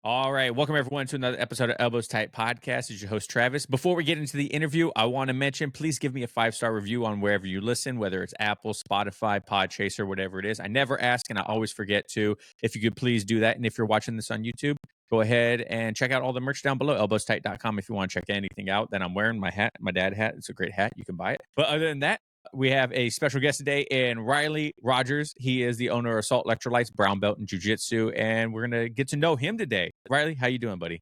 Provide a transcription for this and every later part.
All right, welcome everyone to another episode of Elbows Tight Podcast. This is your host Travis. Before we get into the interview, I want to mention, please give me a 5-star review on wherever you listen, whether it's Apple, Spotify, Podchaser, whatever it is. I never ask, and I always forget to. If you could please do that, and if you're watching this on YouTube, go ahead and check out all the merch down below, elbowstight.com, if you want to check anything out. Then I'm wearing my hat, my dad hat. It's a great hat. You can buy it. But other than that, we have a special guest today in Riley Rogers. He is the owner of SALT Electrolytes, brown belt in Jiu Jitsu, and we're going to get to know him today. Riley, how you doing, buddy?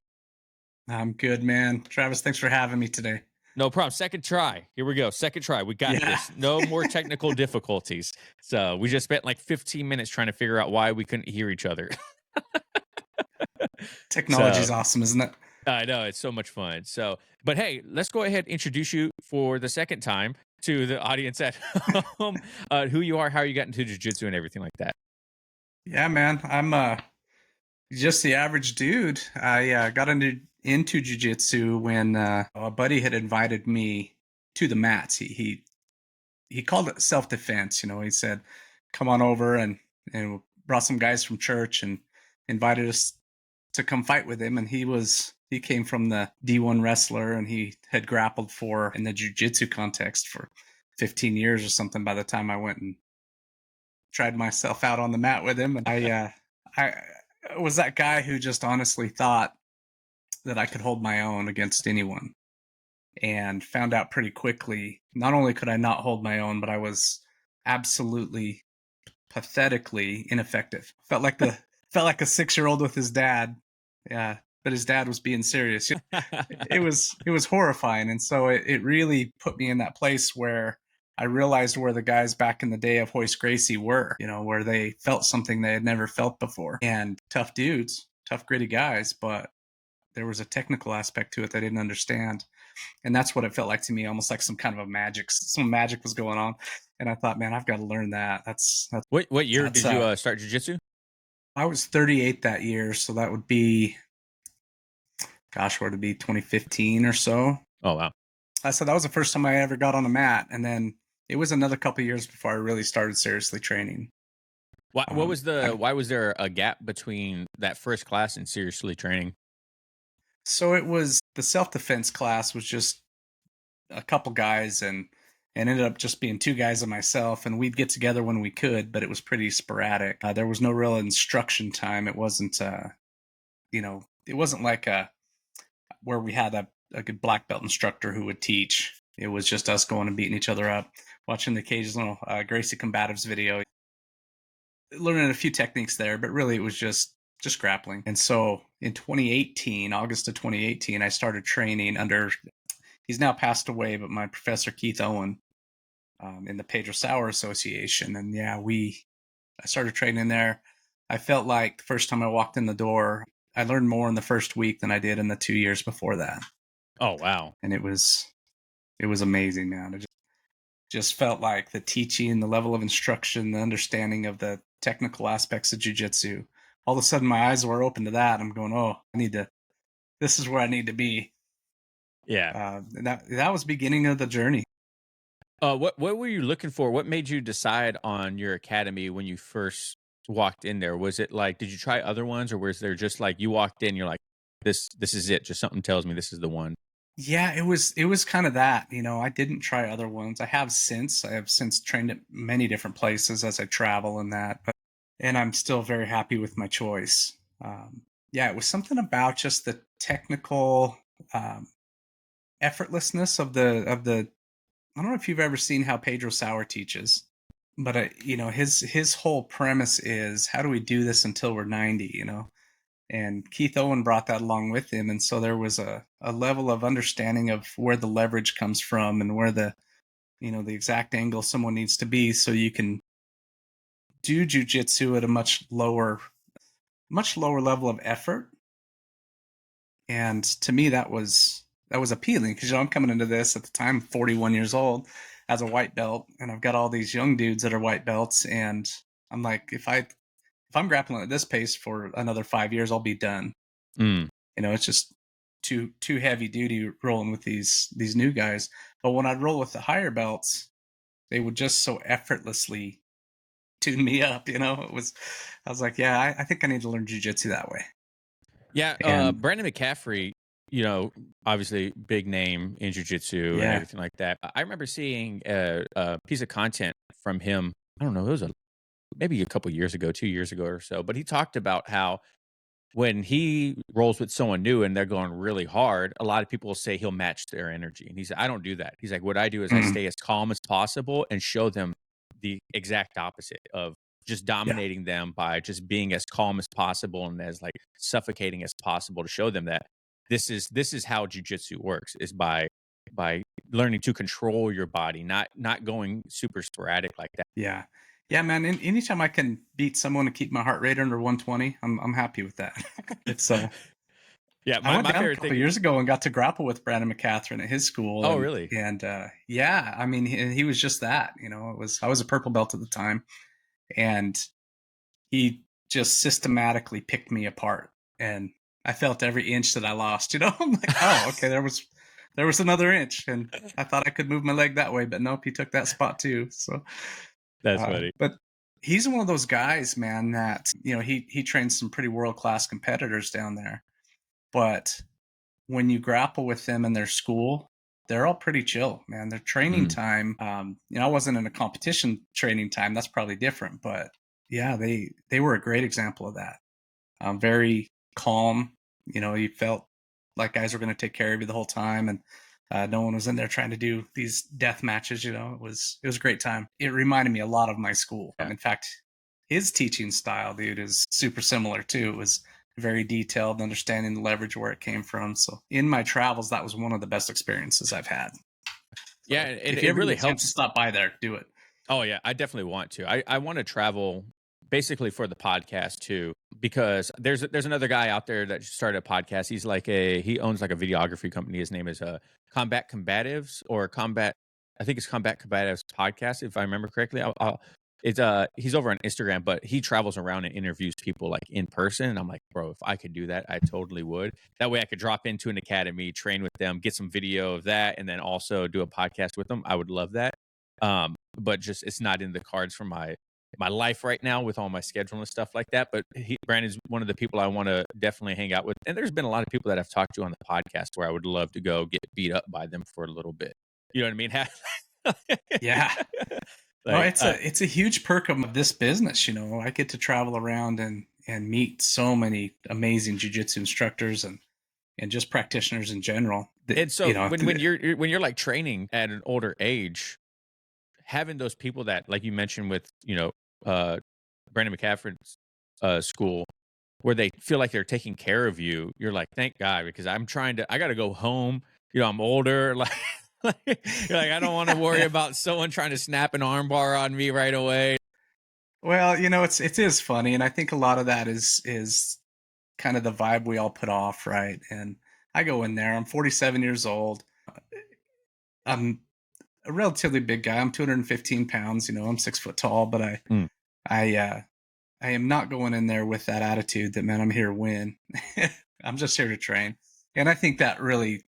I'm good, man. Travis, thanks for having me today. No problem. Second try. Here we go. Second try. We got Yeah. this. No more technical difficulties. So we just spent like 15 minutes trying to figure out why we couldn't hear each other. Technology's awesome, isn't it? I know. It's so much fun. So, but hey, let's go ahead and introduce you for the second time to the audience at home, who you are, how you got into jiu-jitsu and everything like that. Yeah, man. I'm just the average dude. I got into jiu-jitsu when a buddy had invited me to the mats. He called it self-defense. He said, come on over, and brought some guys from church and invited us to come fight with him. And he came from the D1 wrestler, and he had grappled in the jiu-jitsu context for 15 years or something by the time I went and tried myself out on the mat with him. And I was that guy who just honestly thought that I could hold my own against anyone, and found out pretty quickly, not only could I not hold my own, but I was absolutely pathetically ineffective. Felt like a 6-year-old with his dad. Yeah. But his dad was being serious. It was horrifying. And so it really put me in that place where I realized where the guys back in the day of Hoist Gracie were, where they felt something they had never felt before. And tough dudes, tough, gritty guys, but there was a technical aspect to it that I didn't understand. And that's what it felt like to me, almost like some magic was going on. And I thought, man, I've got to learn that. That's What year did you start jiu-jitsu? I was 38 that year. So that would be, gosh, what would it be, 2015 or so. Oh, wow. So that was the first time I ever got on a mat. And then it was another couple of years before I really started seriously training. Why was there a gap between that first class and seriously training? So it was the self-defense class was just a couple guys and ended up just being 2 guys and myself, and we'd get together when we could, but it was pretty sporadic. There was no real instruction time. It wasn't, it wasn't like where we had a good black belt instructor who would teach. It was just us going and beating each other up, watching the occasional Gracie Combatives video, learning a few techniques there, but really it was just grappling. And so in August of 2018, I started training under, he's now passed away, but my professor Keith Owen in the Pedro Sauer Association. And yeah, I started training there. I felt like the first time I walked in the door, I learned more in the first week than I did in the 2 years before that. Oh, wow. And it was amazing, man. It just felt like the teaching, the level of instruction, the understanding of the technical aspects of jiu-jitsu. All of a sudden my eyes were open to that. I'm going, oh, this is where I need to be. Yeah. That was beginning of the journey. What were you looking for? What made you decide on your academy when you first walked in there? Was it like, did you try other ones, or was there just like you walked in, you're like, this is it, just something tells me this is the one? Yeah, it was kind of that. I didn't try other ones. I have since trained at many different places as I travel and that, and I'm still very happy with my choice. Yeah, it was something about just the technical effortlessness of the. I don't know if you've ever seen how Pedro Sauer teaches, but his whole premise is, how do we do this until we're 90? And Keith Owen brought that along with him, and so there was a level of understanding of where the leverage comes from and where the exact angle someone needs to be, so you can do jiu-jitsu at a much lower level of effort. And to me, that was appealing, because I'm coming into this at the time 41 years old as a white belt, and I've got all these young dudes that are white belts, and I'm like, if I'm grappling at this pace for another 5 years, I'll be done. It's just too heavy duty rolling with these new guys. But when I'd roll with the higher belts, they would just so effortlessly tune me up. I was like, yeah, I think I need to learn jiu-jitsu that way. Yeah, And Brandon McCaffrey, you know, obviously big name in jiu-jitsu and yeah, everything like that. I remember seeing a piece of content from him. I don't know, it was maybe a couple years ago, 2 years ago or so. But he talked about how when he rolls with someone new and they're going really hard, a lot of people will say he'll match their energy. And he said, I don't do that. He's like, what I do is I mm, stay as calm as possible and show them the exact opposite of just yeah, dominating them by just being as calm as possible and as like suffocating as possible to show them that this is how jujitsu works is by learning to control your body, not going super sporadic like that. yeah, yeah, man. Anytime I can beat someone and keep my heart rate under 120, I'm happy with that. It's Yeah, I went my down a favorite couple thing. years ago and got to grapple with Brandon McCatherine at his school, Oh, really? and yeah, I mean, he was just that. It was I was a purple belt at the time, and he just systematically picked me apart, and I felt every inch that I lost. I'm like, oh, okay, there was another inch, and I thought I could move my leg that way, but nope, he took that spot too. So, That's funny. but he's one of those guys, man, that he trains some pretty world class competitors down there, but when you grapple with them in their school, they're all pretty chill, man. Their training Mm. time, I wasn't in a competition training time. That's probably different, but yeah, they were a great example of that. Very calm. You felt like guys were going to take care of you the whole time, and no one was in there trying to do these death matches. It was a great time. It reminded me a lot of my school. Yeah. In fact, his teaching style, dude, is super similar too. It was very detailed, understanding the leverage where it came from. So in my travels, that was one of the best experiences I've had. Yeah, So it if you it ever get really a chance to helps. stop by there, do it. Oh yeah, I definitely want to. I want to travel basically for the podcast too, because there's another guy out there that just started a podcast. He owns like a videography company. His name is Combat Combatives or Combat. I think it's Combat Combatives podcast if I remember correctly. It's he's over on Instagram, but he travels around and interviews people like in person. And I'm like, bro, if I could do that, I totally would. That way I could drop into an academy, train with them, get some video of that, and then also do a podcast with them. I would love that. But just it's not in the cards for my life right now with all my schedule and stuff like that. But Brandon's one of the people I want to definitely hang out with. And there's been a lot of people that I've talked to on the podcast where I would love to go get beat up by them for a little bit. You know what I mean? Yeah. No, like, it's a huge perk of this business. I get to travel around and meet so many amazing jujitsu instructors and just practitioners in general. and so when you're like training at an older age, having those people that like you mentioned with uh Brandon McCaffrey's school where they feel like they're taking care of you, you're like, thank God, because I got to go home. I'm older. You're like, I don't want to worry about someone trying to snap an armbar on me right away. Well, it is funny, and I think a lot of that is kind of the vibe we all put off, right? And I go in there. I'm 47 years old. I'm a relatively big guy. I'm 215 pounds. I'm 6 foot tall, but Mm. I I am not going in there with that attitude that, man, I'm here to win. I'm just here to train, and I think that really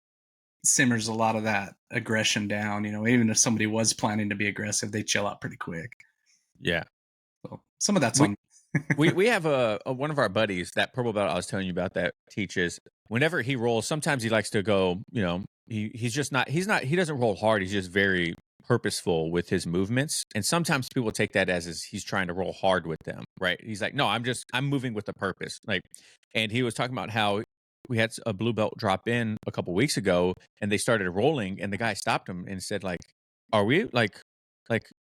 simmers a lot of that aggression down. Even if somebody was planning to be aggressive, they chill out pretty quick. Yeah. So some of that's We on. we have a one of our buddies, that purple belt I was telling you about, that teaches whenever he rolls, sometimes he likes to go, he doesn't roll hard. He's just very purposeful with his movements. And sometimes people take that as he's trying to roll hard with them, right? He's like, no, I'm moving with a purpose. And he was talking about how we had a blue belt drop in a couple weeks ago and they started rolling and the guy stopped him and said like, are we like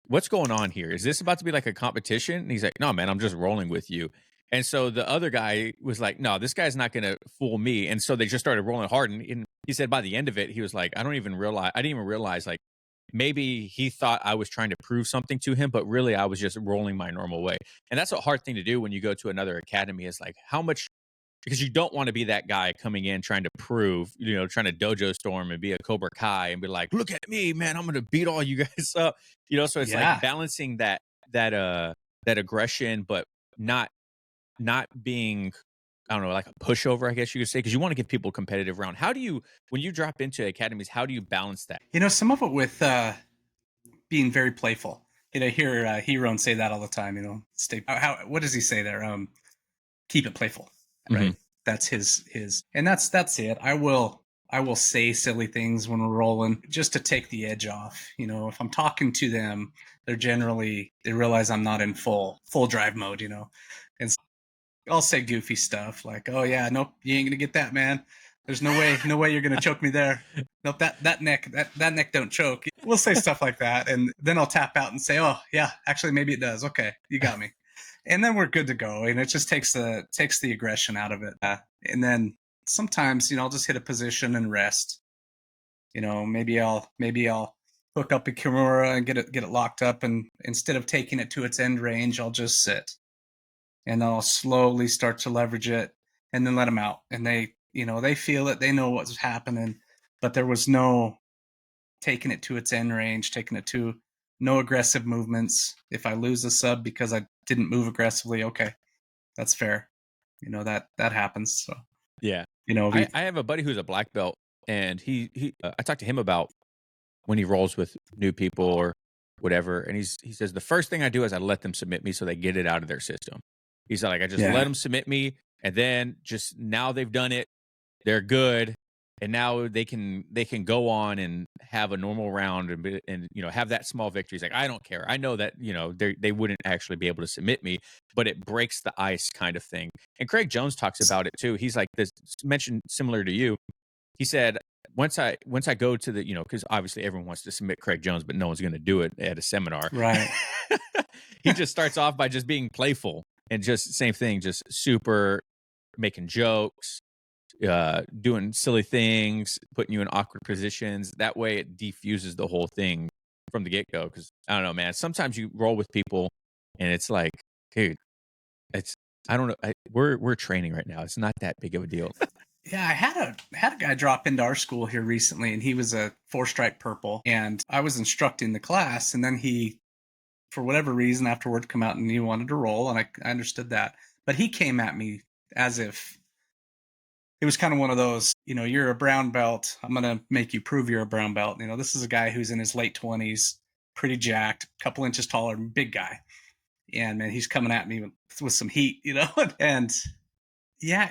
what's going on here? Is this about to be like a competition? And he's like, no, man, I'm just rolling with you. And so the other guy was like, no, this guy's not going to fool me. And so they just started rolling hard. And he said by the end of it, he was like, I didn't even realize like maybe he thought I was trying to prove something to him, but really I was just rolling my normal way. And that's a hard thing to do when you go to another academy, is like how much, because you don't want to be that guy coming in trying to prove, trying to dojo storm and be a Cobra Kai and be like, look at me, man, I'm going to beat all you guys up. So it's like Yeah. balancing that aggression, but not being, I don't know, like a pushover, I guess you could say, because you want to give people competitive round. When you drop into academies, how do you balance that? Some of it with being very playful. I hear Heron say that all the time. Stay. What does he say there? Keep it playful, Hmm. right? that's his, and that's it. I will say silly things when we're rolling just to take the edge off. You know, if I'm talking to them, they realize I'm not in full drive mode, you know. And so I'll say goofy stuff like, "Oh yeah, nope, you ain't gonna get that, man. There's no way you're gonna choke me there. Nope, that neck don't choke." We'll say stuff like that, and then I'll tap out and say, "Oh yeah, actually maybe it does. Okay, you got me." And then we're good to go. And it just takes the aggression out of it. And then sometimes, you know, I'll just hit a position and rest. You know, maybe I'll hook up a Kimura and get it locked up, and instead of taking it to its end range, I'll just sit. And I'll slowly start to leverage it and then let them out. And they, you know, they feel it, they know what's happening, but there was no taking it to its end range, taking it to no aggressive movements. If I lose a sub because I didn't move aggressively, okay, that's fair. You know, that happens. So, Yeah. you know, I have a buddy who's a black belt, and I talked to him about when he rolls with new people or whatever, and he says the first thing I do is I let them submit me so they get it out of their system. He's like, I just let them submit me, and then just now they've done it, they're good, and now they can go on and have a normal round and you know, have that small victory. He's like, I don't care. I know that, you know, they wouldn't actually be able to submit me, but it breaks the ice kind of thing. And Craig Jones talks about it too. He's like, this mentioned similar to you. He said, once I go to the, you know, because obviously everyone wants to submit Craig Jones, but no one's going to do it at a seminar. Right. He just starts off by just being playful and just same thing, just super making jokes, doing silly things, putting you in awkward positions. That way it defuses the whole thing from the get-go. Because I don't know, man, sometimes you roll with people and it's like, dude, it's, I don't know, we're training right now, it's not that big of a deal. Yeah, I had a guy drop into our school here recently, and he was a 4-stripe purple, and I was instructing the class, and then he, for whatever reason, afterward come out and he wanted to roll, and I understood that, but he came at me as if it was kind of one of those, you know, you're a brown belt, I'm gonna make you prove you're a brown belt. You know, this is a guy who's in his late 20s, pretty jacked, a couple inches taller, big guy, and man, he's coming at me with some heat, you know, and yeah,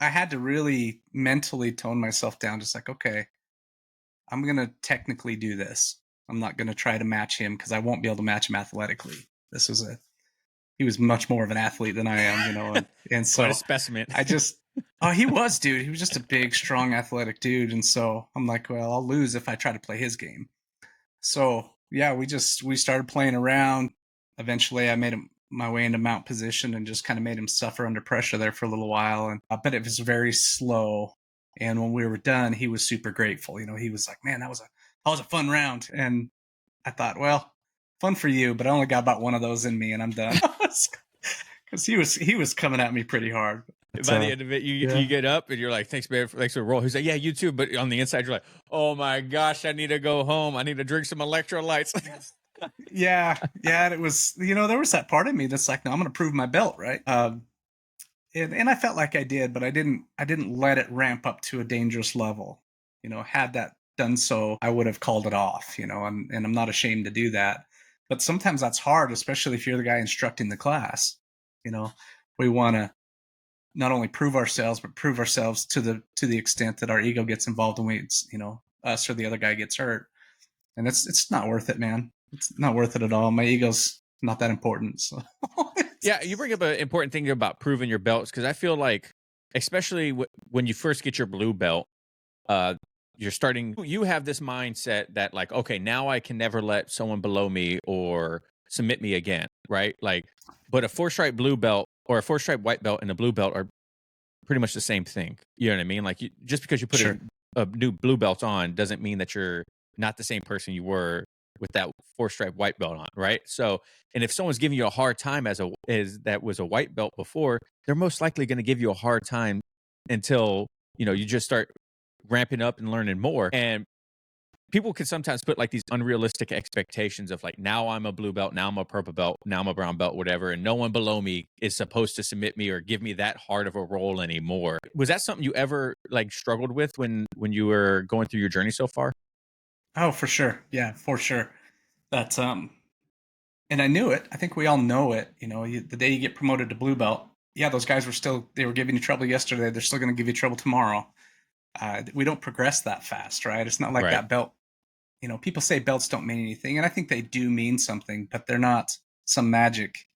I had to really mentally tone myself down, just like, okay, I'm going to technically do this. I'm not going to try to match him because I won't be able to match him athletically. He was much more of an athlete than I am, you know, and so Quite a specimen. he was, dude. He was just a big, strong, athletic dude. And so I'm like, well, I'll lose if I try to play his game. So yeah, we started playing around. Eventually I made him my way into mount position and just kind of made him suffer under pressure there for a little while. And but it was very slow. And when we were done, he was super grateful. You know, he was like, man, that was a fun round. And I thought, well, fun for you, but I only got about one of those in me and I'm done. Because he was coming at me pretty hard. By the end of it, you get up and you're like, thanks, man, thanks for the roll. He's like, yeah, you too. But on the inside, you're like, oh my gosh, I need to go home. I need to drink some electrolytes. yeah. And it was, you know, there was that part of me that's like, no, I'm going to prove my belt, right? And I felt like I did, but I didn't let it ramp up to a dangerous level. You know, had that done so, I would have called it off, you know, and I'm not ashamed to do that. But sometimes that's hard, especially if you're the guy instructing the class. You know, we want to not only prove ourselves, but prove ourselves to the extent that our ego gets involved and we, you know, us or the other guy gets hurt. And it's not worth it, man. It's not worth it at all. My ego's not that important. So yeah, you bring up an important thing about proving your belts, because I feel like, especially when you first get your blue belt, you have this mindset that like, okay, now I can never let someone below me or submit me again, right? Like, but a 4-stripe blue belt or a 4-stripe white belt and a blue belt are pretty much the same thing. You know what I mean? Like, just because you put a new blue belt on doesn't mean that you're not the same person you were with that 4-stripe white belt on, right? So, and if someone's giving you a hard time as that was a white belt before, they're most likely going to give you a hard time until, you know, you just start ramping up and learning more. And people can sometimes put like these unrealistic expectations of like, now I'm a blue belt, now I'm a purple belt, now I'm a brown belt, whatever, and no one below me is supposed to submit me or give me that hard of a role anymore. Was that something you ever like struggled with when you were going through your journey so far? Oh, for sure. Yeah, for sure. That's and I knew it. I think we all know it. You know, the day you get promoted to blue belt, yeah, those guys they were giving you trouble yesterday. They're still going to give you trouble tomorrow. We don't progress that fast, right? It's not like Right. that belt. People say belts don't mean anything, and I think they do mean something, but they're not some magic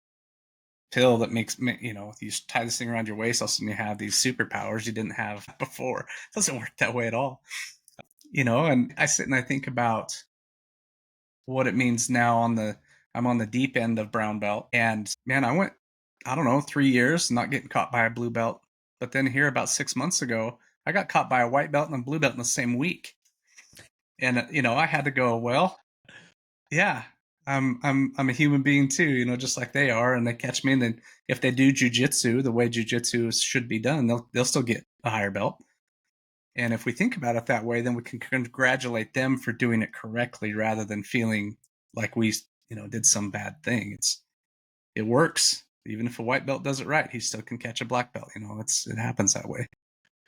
pill that makes, you tie this thing around your waist, all of a sudden you have these superpowers you didn't have before. It doesn't work that way at all. And I sit and I think about what it means now I'm on the deep end of brown belt. And man, I went, I don't know, 3 years not getting caught by a blue belt. But then here about 6 months ago, I got caught by a white belt and a blue belt in the same week. And I had to go, well, yeah, I'm a human being too, just like they are, and they catch me. And then if they do jujitsu the way jujitsu should be done, they'll still get a higher belt. And if we think about it that way, then we can congratulate them for doing it correctly rather than feeling like we, did some bad thing. It works. Even if a white belt does it right, he still can catch a black belt. It happens that way.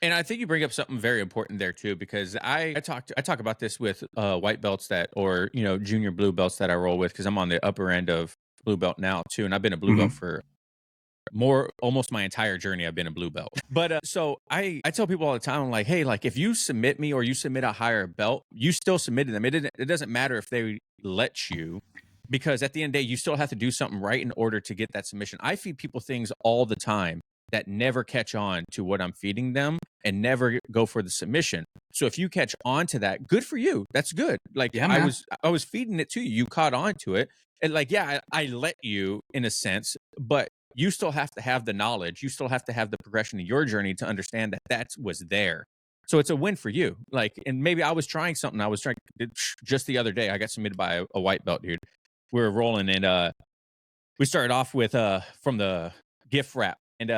And I think you bring up something very important there too, because I talk about this with white belts or junior blue belts that I roll with, because I'm on the upper end of blue belt now too, and I've been a blue belt Mm-hmm. for almost my entire journey. I've been a blue belt. But so I tell people all the time, I'm like, hey, like if you submit me or you submit a higher belt, you still submitted them. It doesn't matter if they let you, because at the end of the day, you still have to do something right in order to get that submission. I feed people things all the time that never catch on to what I'm feeding them and never go for the submission. So if you catch on to that, good for you. That's good. Like Yeah, I man. was feeding it to you. You caught on to it. And like, yeah, I let you in a sense, but you still have to have the knowledge. You still have to have the progression of your journey to understand that was there. So it's a win for you. Like, and maybe I was trying something. I was trying just the other day. I got submitted by a white belt dude. We were rolling, and we started off with from the gift wrap, and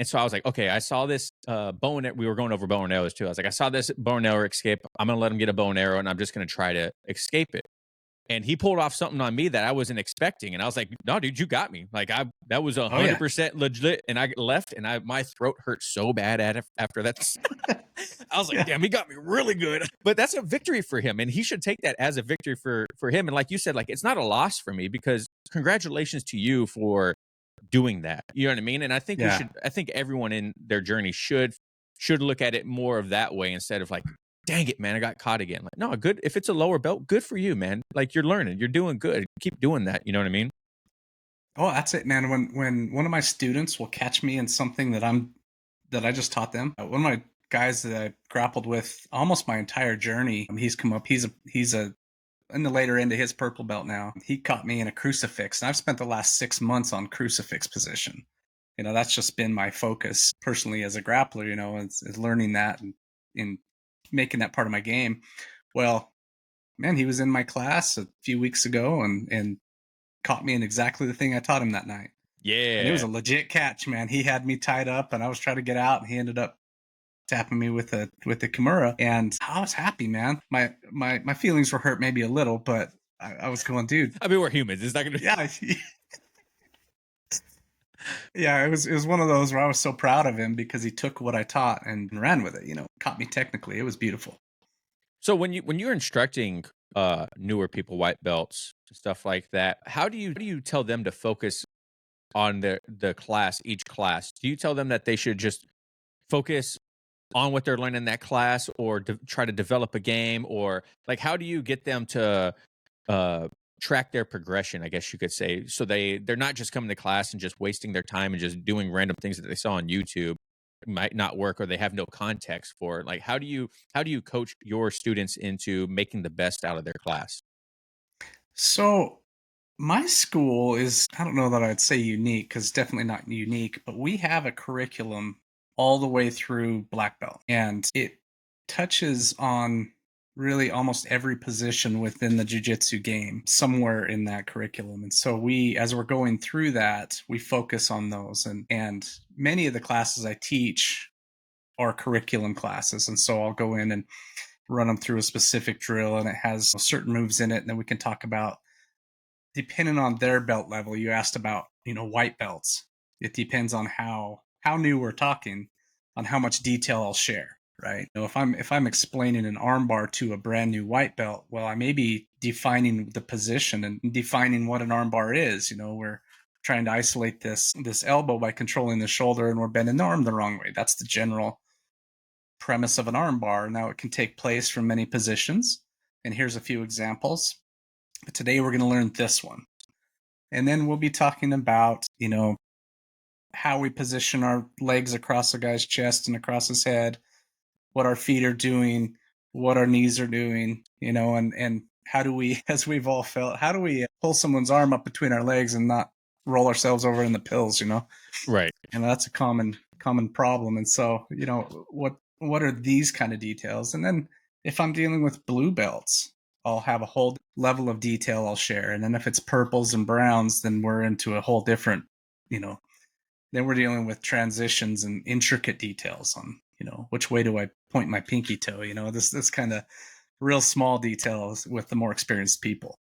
so I was like, okay, I saw this bow and we were going over bow and arrows too. I was like, I saw this bow and arrow escape. I'm gonna let him get a bow and arrow, and I'm just gonna try to escape it. And he pulled off something on me that I wasn't expecting, and I was like, "No, dude, you got me! Like that was Oh yeah. 100% legit." And I left, and my throat hurt so bad after that. I was like, Yeah. "Damn, he got me really good." But that's a victory for him, and he should take that as a victory for him. And like you said, like it's not a loss for me, because congratulations to you for doing that. You know what I mean? And I think Yeah. I think everyone in their journey should look at it more of that way, instead of like, dang it, man, I got caught again. Like, no, good. If it's a lower belt, good for you, man. Like you're learning, you're doing good. Keep doing that. You know what I mean? Oh, that's it, man. When one of my students will catch me in something that I just taught them, one of my guys that I grappled with almost my entire journey, he's come up. He's a in the later end of his purple belt now. He caught me in a crucifix, and I've spent the last 6 months on crucifix position. That's just been my focus personally as a grappler. Is learning that and in making that part of my game. Well, man, he was in my class a few weeks ago and caught me in exactly the thing I taught him that night. And it was Yeah. a legit catch, man. He had me tied up, and I was trying to get out, and he ended up tapping me with the Kimura, and I was happy, man. My feelings were hurt maybe a little, but I was going, dude. I mean, we're humans. It's not gonna. Yeah, yeah. It was one of those where I was so proud of him because he took what I taught and ran with it. Caught me technically. It was beautiful. So when you're instructing newer people, white belts, stuff like that, how do you tell them to focus on the class, each class? Do you tell them that they should just focus on what they're learning in that class, or try to develop a game, or like how do you get them to uh track their progression, I guess you could say, so they're not just coming to class and just wasting their time and just doing random things that they saw on YouTube might not work, or they have no context for it? Like how do you coach your students into making the best out of their class? So my school is, I don't know that I'd say unique because it's definitely not unique, but we have a curriculum all the way through black belt, and it touches on really almost every position within the jiu-jitsu game somewhere in that curriculum. And so as we're going through that, we focus on those, and many of the classes I teach are curriculum classes. And so I'll go in and run them through a specific drill, and it has certain moves in it, and then we can talk about, depending on their belt level. You asked about, white belts. It depends on how new we're talking, on how much detail I'll share, right? If I'm explaining an armbar to a brand new white belt, well, I may be defining the position and defining what an armbar is. Where trying to isolate this elbow by controlling the shoulder, and we're bending the arm the wrong way. That's the general premise of an arm bar. Now it can take place from many positions, and here's a few examples. But today we're going to learn this one. And then we'll be talking about, how we position our legs across a guy's chest and across his head, what our feet are doing, what our knees are doing, and how do we, as we've all felt, how do we pull someone's arm up between our legs and not roll ourselves over in the pills, Right. And that's a common problem. And so, what are these kind of details? And then if I'm dealing with blue belts, I'll have a whole level of detail I'll share. And then if it's purples and browns, then we're into a whole different, then we're dealing with transitions and intricate details on, which way do I point my pinky toe? This kind of real small details with the more experienced people.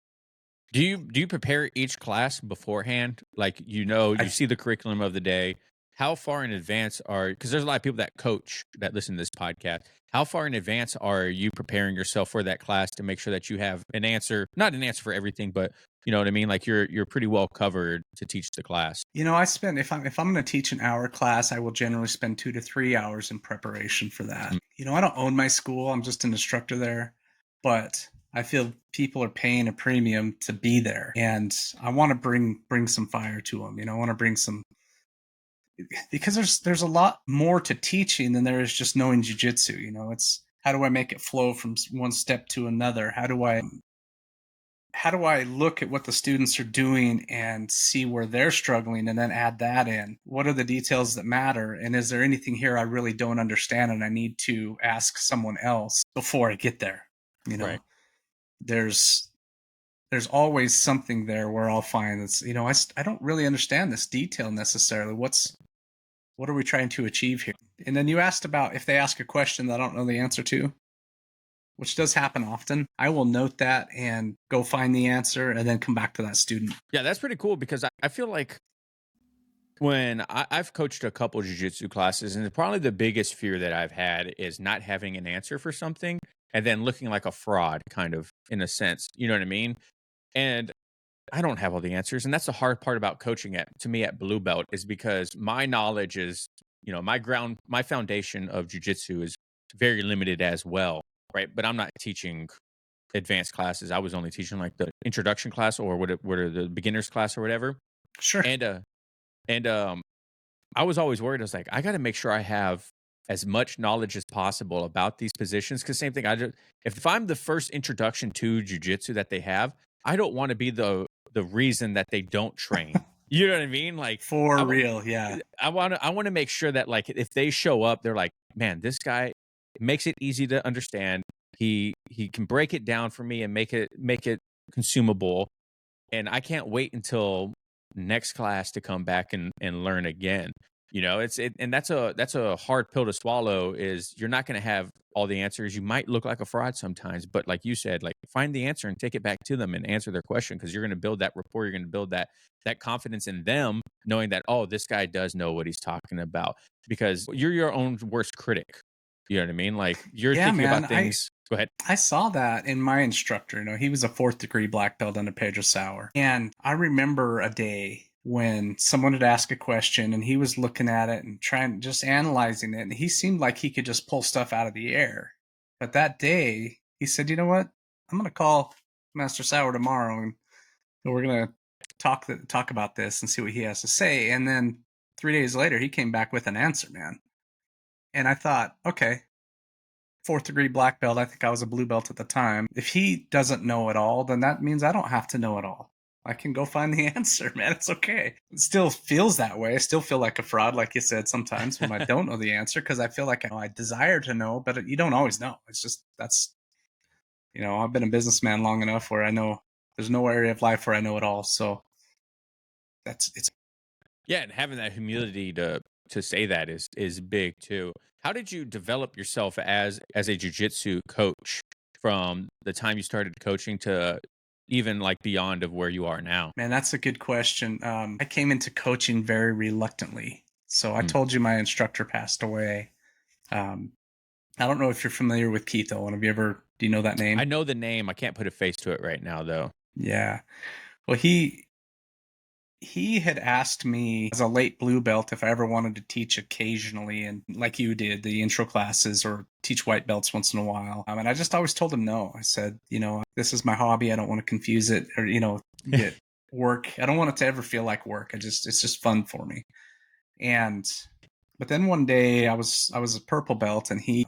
Do you prepare each class beforehand? Like, you see the curriculum of the day. How far in advance because there's a lot of people that coach that listen to this podcast. How far in advance are you preparing yourself for that class to make sure that you have an answer, not an answer for everything, but you know what I mean? Like you're pretty well covered to teach the class. I spend if I'm going to teach an hour class, I will generally spend 2 to 3 hours in preparation for that. I don't own my school. I'm just an instructor there, but I feel people are paying a premium to be there, and I want to bring some fire to them. I want to bring some, because there's a lot more to teaching than there is just knowing jiu-jitsu. It's how do I make it flow from one step to another? How do I look at what the students are doing and see where they're struggling and then add that in? What are the details that matter? And is there anything here I really don't understand and I need to ask someone else before I get there? Right. There's always something there where I'll find that's, I don't really understand this detail necessarily. What are we trying to achieve here? And then you asked about if they ask a question that I don't know the answer to, which does happen often. I will note that and go find the answer and then come back to that student. Yeah, that's pretty cool because I feel like when I've coached a couple jiu-jitsu classes, and probably the biggest fear that I've had is not having an answer for something and then looking like a fraud, kind of, in a sense. You know what I mean? And I don't have all the answers, and that's the hard part about coaching to me at blue belt, is because my knowledge is, my foundation of jiu-jitsu is very limited as well, right? But I'm not teaching advanced classes. I was only teaching like the introduction class or what are the beginners class or whatever. Sure. And I was always worried. I was like, I got to make sure I have as much knowledge as possible about these positions. Because same thing, if I'm the first introduction to jujitsu that they have, I don't want to be the reason that they don't train. You know what I mean? Like For real, yeah. I want to make sure that, like, if they show up, they're like, man, this guy makes it easy to understand. He can break it down for me and make it consumable. And I can't wait until next class to come back and learn again. And that's a hard pill to swallow, is you're not going to have all the answers. You might look like a fraud sometimes, but like you said, like, find the answer and take it back to them and answer their question, because you're going to build that rapport. You're going to build that confidence in them, knowing that, oh, this guy does know what he's talking about, because you're your own worst critic. You know what I mean? Like, you're thinking about things. Go ahead. I saw that in my instructor. He was a 4th degree black belt under Pedro Sauer. And I remember a day when someone had asked a question and he was looking at it and just analyzing it. And he seemed like he could just pull stuff out of the air. But that day, he said, you know what? I'm going to call Master Sauer tomorrow and we're going to talk about this and see what he has to say. And then 3 days later, he came back with an answer, man. And I thought, okay, 4th degree black belt. I think I was a blue belt at the time. If he doesn't know it all, then that means I don't have to know it all. I can go find the answer, man. It's okay. It still feels that way. I still feel like a fraud, like you said, sometimes when I don't know the answer, because I feel like I desire to know, but you don't always know. It's just, I've been a businessman long enough where I know there's no area of life where I know it all. So it's. Yeah, and having that humility to say that is big too. How did you develop yourself as a jiu-jitsu coach from the time you started coaching to even like beyond of where you are now? Man, that's a good question. I came into coaching very reluctantly. So I told you my instructor passed away. I don't know if you're familiar with Keith Owen. Do you know that name? I know the name. I can't put a face to it right now, though. Yeah. Well, he he had asked me as a late blue belt if I ever wanted to teach occasionally, and like you did, the intro classes or teach white belts once in a while. And I just always told him no. I said, this is my hobby. I don't want to confuse it or, get work. I don't want it to ever feel like work. It's just fun for me. But then one day I was a purple belt, and he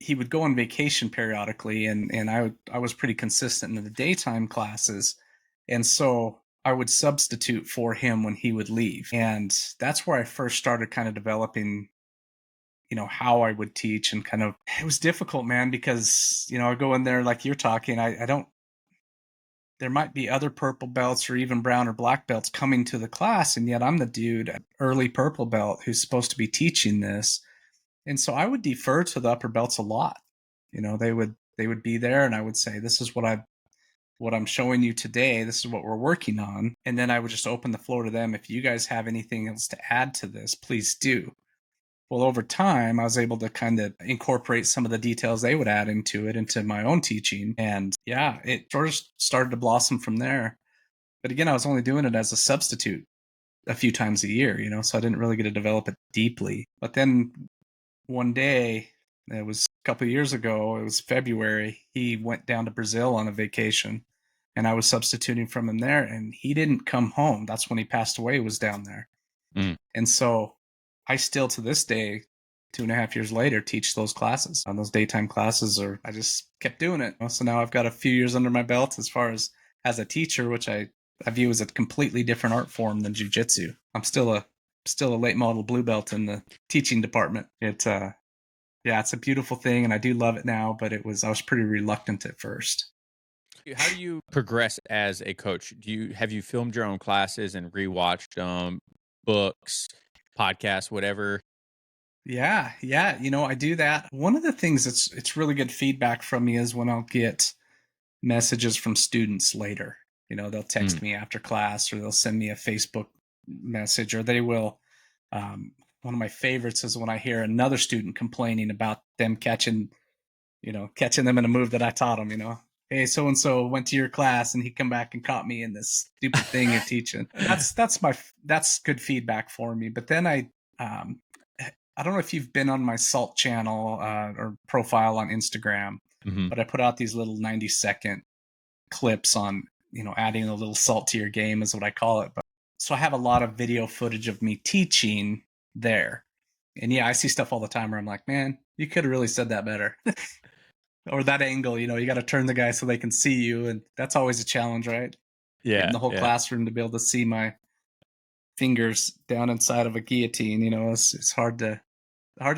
would go on vacation periodically, and I was pretty consistent in the daytime classes. And so I would substitute for him when he would leave. And that's where I first started kind of developing, how I would teach, and kind of, it was difficult, man, because, I go in there like you're talking, I don't, there might be other purple belts or even brown or black belts coming to the class. And yet I'm the dude, early purple belt, who's supposed to be teaching this. And so I would defer to the upper belts a lot. They would be there, and I would say, this is what I'm showing you today. This is what we're working on. And then I would just open the floor to them. If you guys have anything else to add to this, please do. Well, over time, I was able to kind of incorporate some of the details they would add into my own teaching. And yeah, it sort of started to blossom from there. But again, I was only doing it as a substitute a few times a year, so I didn't really get to develop it deeply. But then one day, it was a couple of years ago, it was February, he went down to Brazil on a vacation, and I was substituting from him there, and he didn't come home. That's when he passed away, was down there. And so I still, to this day, 2.5 years later, teach those classes, on those daytime classes, or I just kept doing it. So now I've got a few years under my belt as far as a teacher, which I view as a completely different art form than jiu-jitsu. I'm still a late model blue belt in the teaching department. It's a beautiful thing, and I do love it now, but I was pretty reluctant at first. How do you progress as a coach? Have you filmed your own classes and rewatched books, podcasts, whatever? Yeah, I do that. One of the things it's really good feedback from me is when I'll get messages from students later. They'll text me after class, or they'll send me a Facebook message, or they will. One of my favorites is when I hear another student complaining about them catching them in a move that I taught them. Hey, so and so went to your class, and he come back and caught me in this stupid thing you're teaching. That's good feedback for me. But then I don't know if you've been on my SALT channel or profile on Instagram, but I put out these little 90-second clips on, adding a little salt to your game is what I call it. But so I have a lot of video footage of me teaching there. And yeah, I see stuff all the time where I'm like, man, you could have really said that better. Or that angle, you got to turn the guy so they can see you. And that's always a challenge, right? Yeah. Getting the whole classroom to be able to see my fingers down inside of a guillotine, it's hard to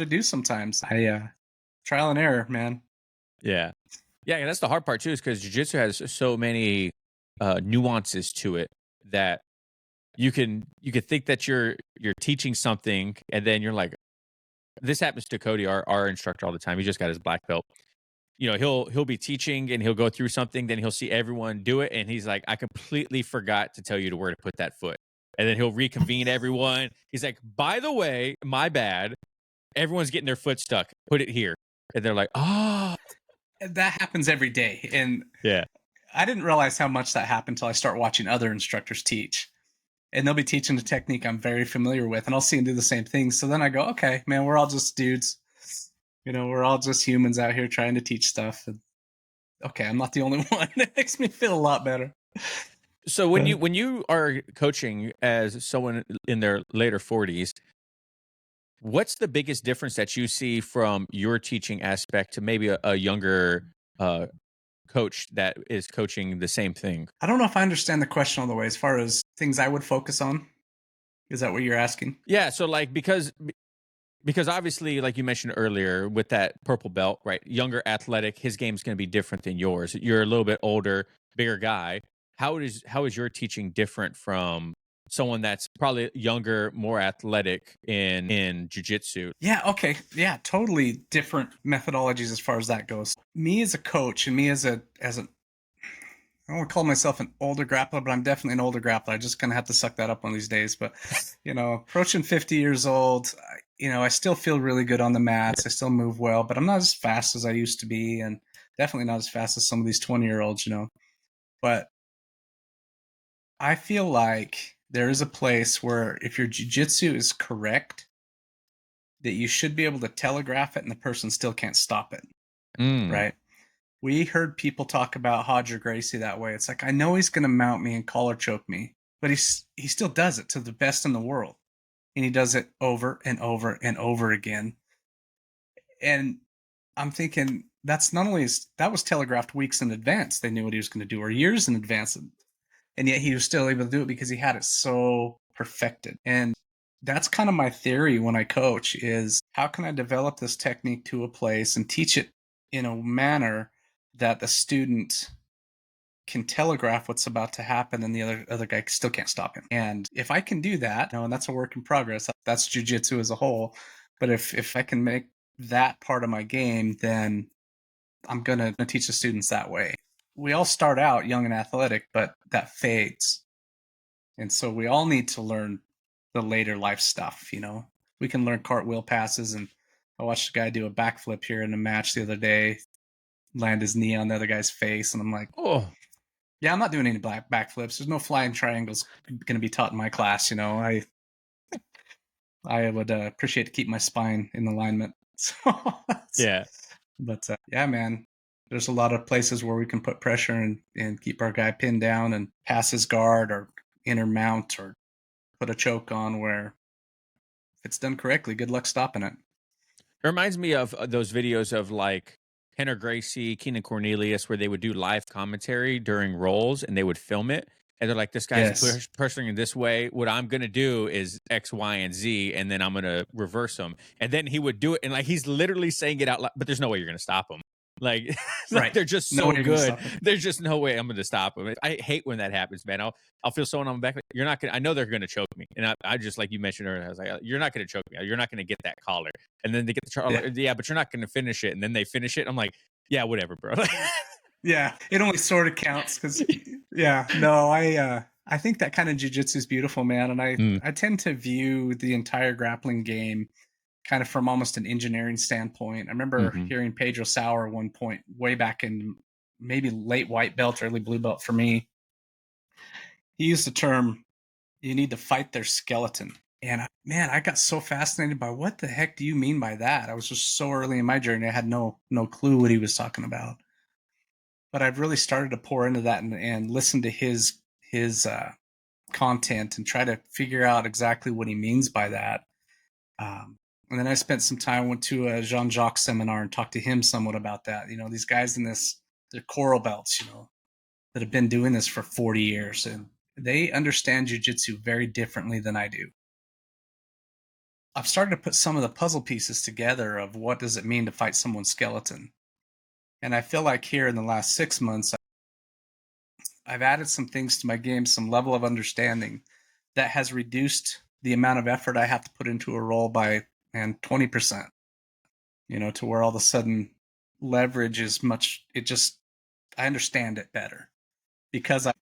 do sometimes. Trial and error, man. Yeah. Yeah, that's the hard part too, is because jiu-jitsu has so many nuances to it that you can think that you're teaching something, and then you're like, this happens to Cody, our instructor, all the time. He just got his black belt. He'll be teaching, and he'll go through something, then he'll see everyone do it, and he's like, I completely forgot to tell you where to put that foot. And then he'll reconvene everyone. He's like, by the way, my bad. Everyone's getting their foot stuck. Put it here. And they're like, oh. That happens every day. And Yeah. I didn't realize how much that happened until I start watching other instructors teach. And they'll be teaching a technique I'm very familiar with, and I'll see them do the same thing. So then I go, okay, man, we're all just dudes. We're all just humans out here trying to teach stuff. And okay, I'm not the only one. It makes me feel a lot better. So when you are coaching as someone in their later 40s, what's the biggest difference that you see from your teaching aspect to maybe a younger coach that is coaching the same thing? I don't know if I understand the question all the way as far as things I would focus on. Is that what you're asking? Yeah. So like, because obviously, like you mentioned earlier, with that purple belt, right? Younger, athletic, his game's going to be different than yours. You're a little bit older, bigger guy. How is your teaching different from someone that's probably younger, more athletic in jiu-jitsu? Yeah, okay. Yeah, totally different methodologies as far as that goes. Me as a coach, and me as a I don't want to call myself an older grappler, but I'm definitely an older grappler. I just kind of have to suck that up one of these days. But, approaching 50 years old, I still feel really good on the mats. I still move well, but I'm not as fast as I used to be, and definitely not as fast as some of these 20-year-olds, But I feel like there is a place where if your jiu-jitsu is correct, that you should be able to telegraph it and the person still can't stop it, Mm. right? We heard people talk about Hodger Gracie that way. It's like, I know he's going to mount me and collar choke me, but he still does it to the best in the world. And he does it over and over and over again. And I'm thinking that's not only that was telegraphed weeks in advance. They knew what he was going to do, or years in advance. And yet he was still able to do it because he had it so perfected. And that's kind of my theory when I coach is how can I develop this technique to a place and teach it in a manner that the student can telegraph what's about to happen and the other guy still can't stop him. And if I can do that, and that's a work in progress, that's jiu-jitsu as a whole. But if I can make that part of my game, then I'm going to teach the students that way. We all start out young and athletic, but that fades. And so we all need to learn the later life stuff, you know. We can learn cartwheel passes, and I watched a guy do a backflip here in a match the other day, land his knee on the other guy's face, and I'm like, Oh, yeah, I'm not doing any backflips. There's no flying triangles going to be taught in my class, you know. I would appreciate to keep my spine in alignment. So, yeah. but yeah, man, there's a lot of places where we can put pressure and keep our guy pinned down and pass his guard or inner mount or put a choke on where if it's done correctly, good luck stopping it. It reminds me of those videos of like Henner Gracie, Keenan Cornelius, where they would do live commentary during rolls and they would film it. And they're like, this guy's Yes. pressuring this way. What I'm going to do is X, Y, and Z, and then I'm going to reverse him. And then he would do it. And like, he's literally saying it out loud, but there's no way you're going to stop him. Like, like Right. they're just No so way you're gonna good. stop it. There's just no way I'm going to stop him. I hate when that happens, man. I'll feel someone on my back. Like, you're not going to, I know they're going to choke me. And I just, like you mentioned earlier, I was like, you're not going to choke me. You're not going to get that collar. And then they get the Yeah. yeah, but you're not going to finish it. And then they finish it. I'm like, yeah, whatever, bro. Yeah. It only sort of counts because, yeah, no, I think that kind of jujitsu is beautiful, man. And Mm, I tend to view the entire grappling game kind of from almost an engineering standpoint. I remember mhm. hearing Pedro Sauer at one point way back in maybe late white belt, early blue belt for me. He used the term, you need to fight their skeleton. And man, I got so fascinated by what the heck do you mean by that? I was just so early in my journey, I had no clue what he was talking about. But I've really started to pour into that and listen to his content and try to figure out exactly what he means by that. And then I spent some time, went to a Jean Jacques seminar and talked to him somewhat about that. You know, these guys in they're coral belts, you know, that have been doing this for 40 years and they understand jujitsu very differently than I do. I've started to put some of the puzzle pieces together of what does it mean to fight someone's skeleton. And I feel like here in the last 6 months, I've added some things to my game, some level of understanding that has reduced the amount of effort I have to put into a roll by 20%, you know, to where all of a sudden leverage is much, I understand it better because I've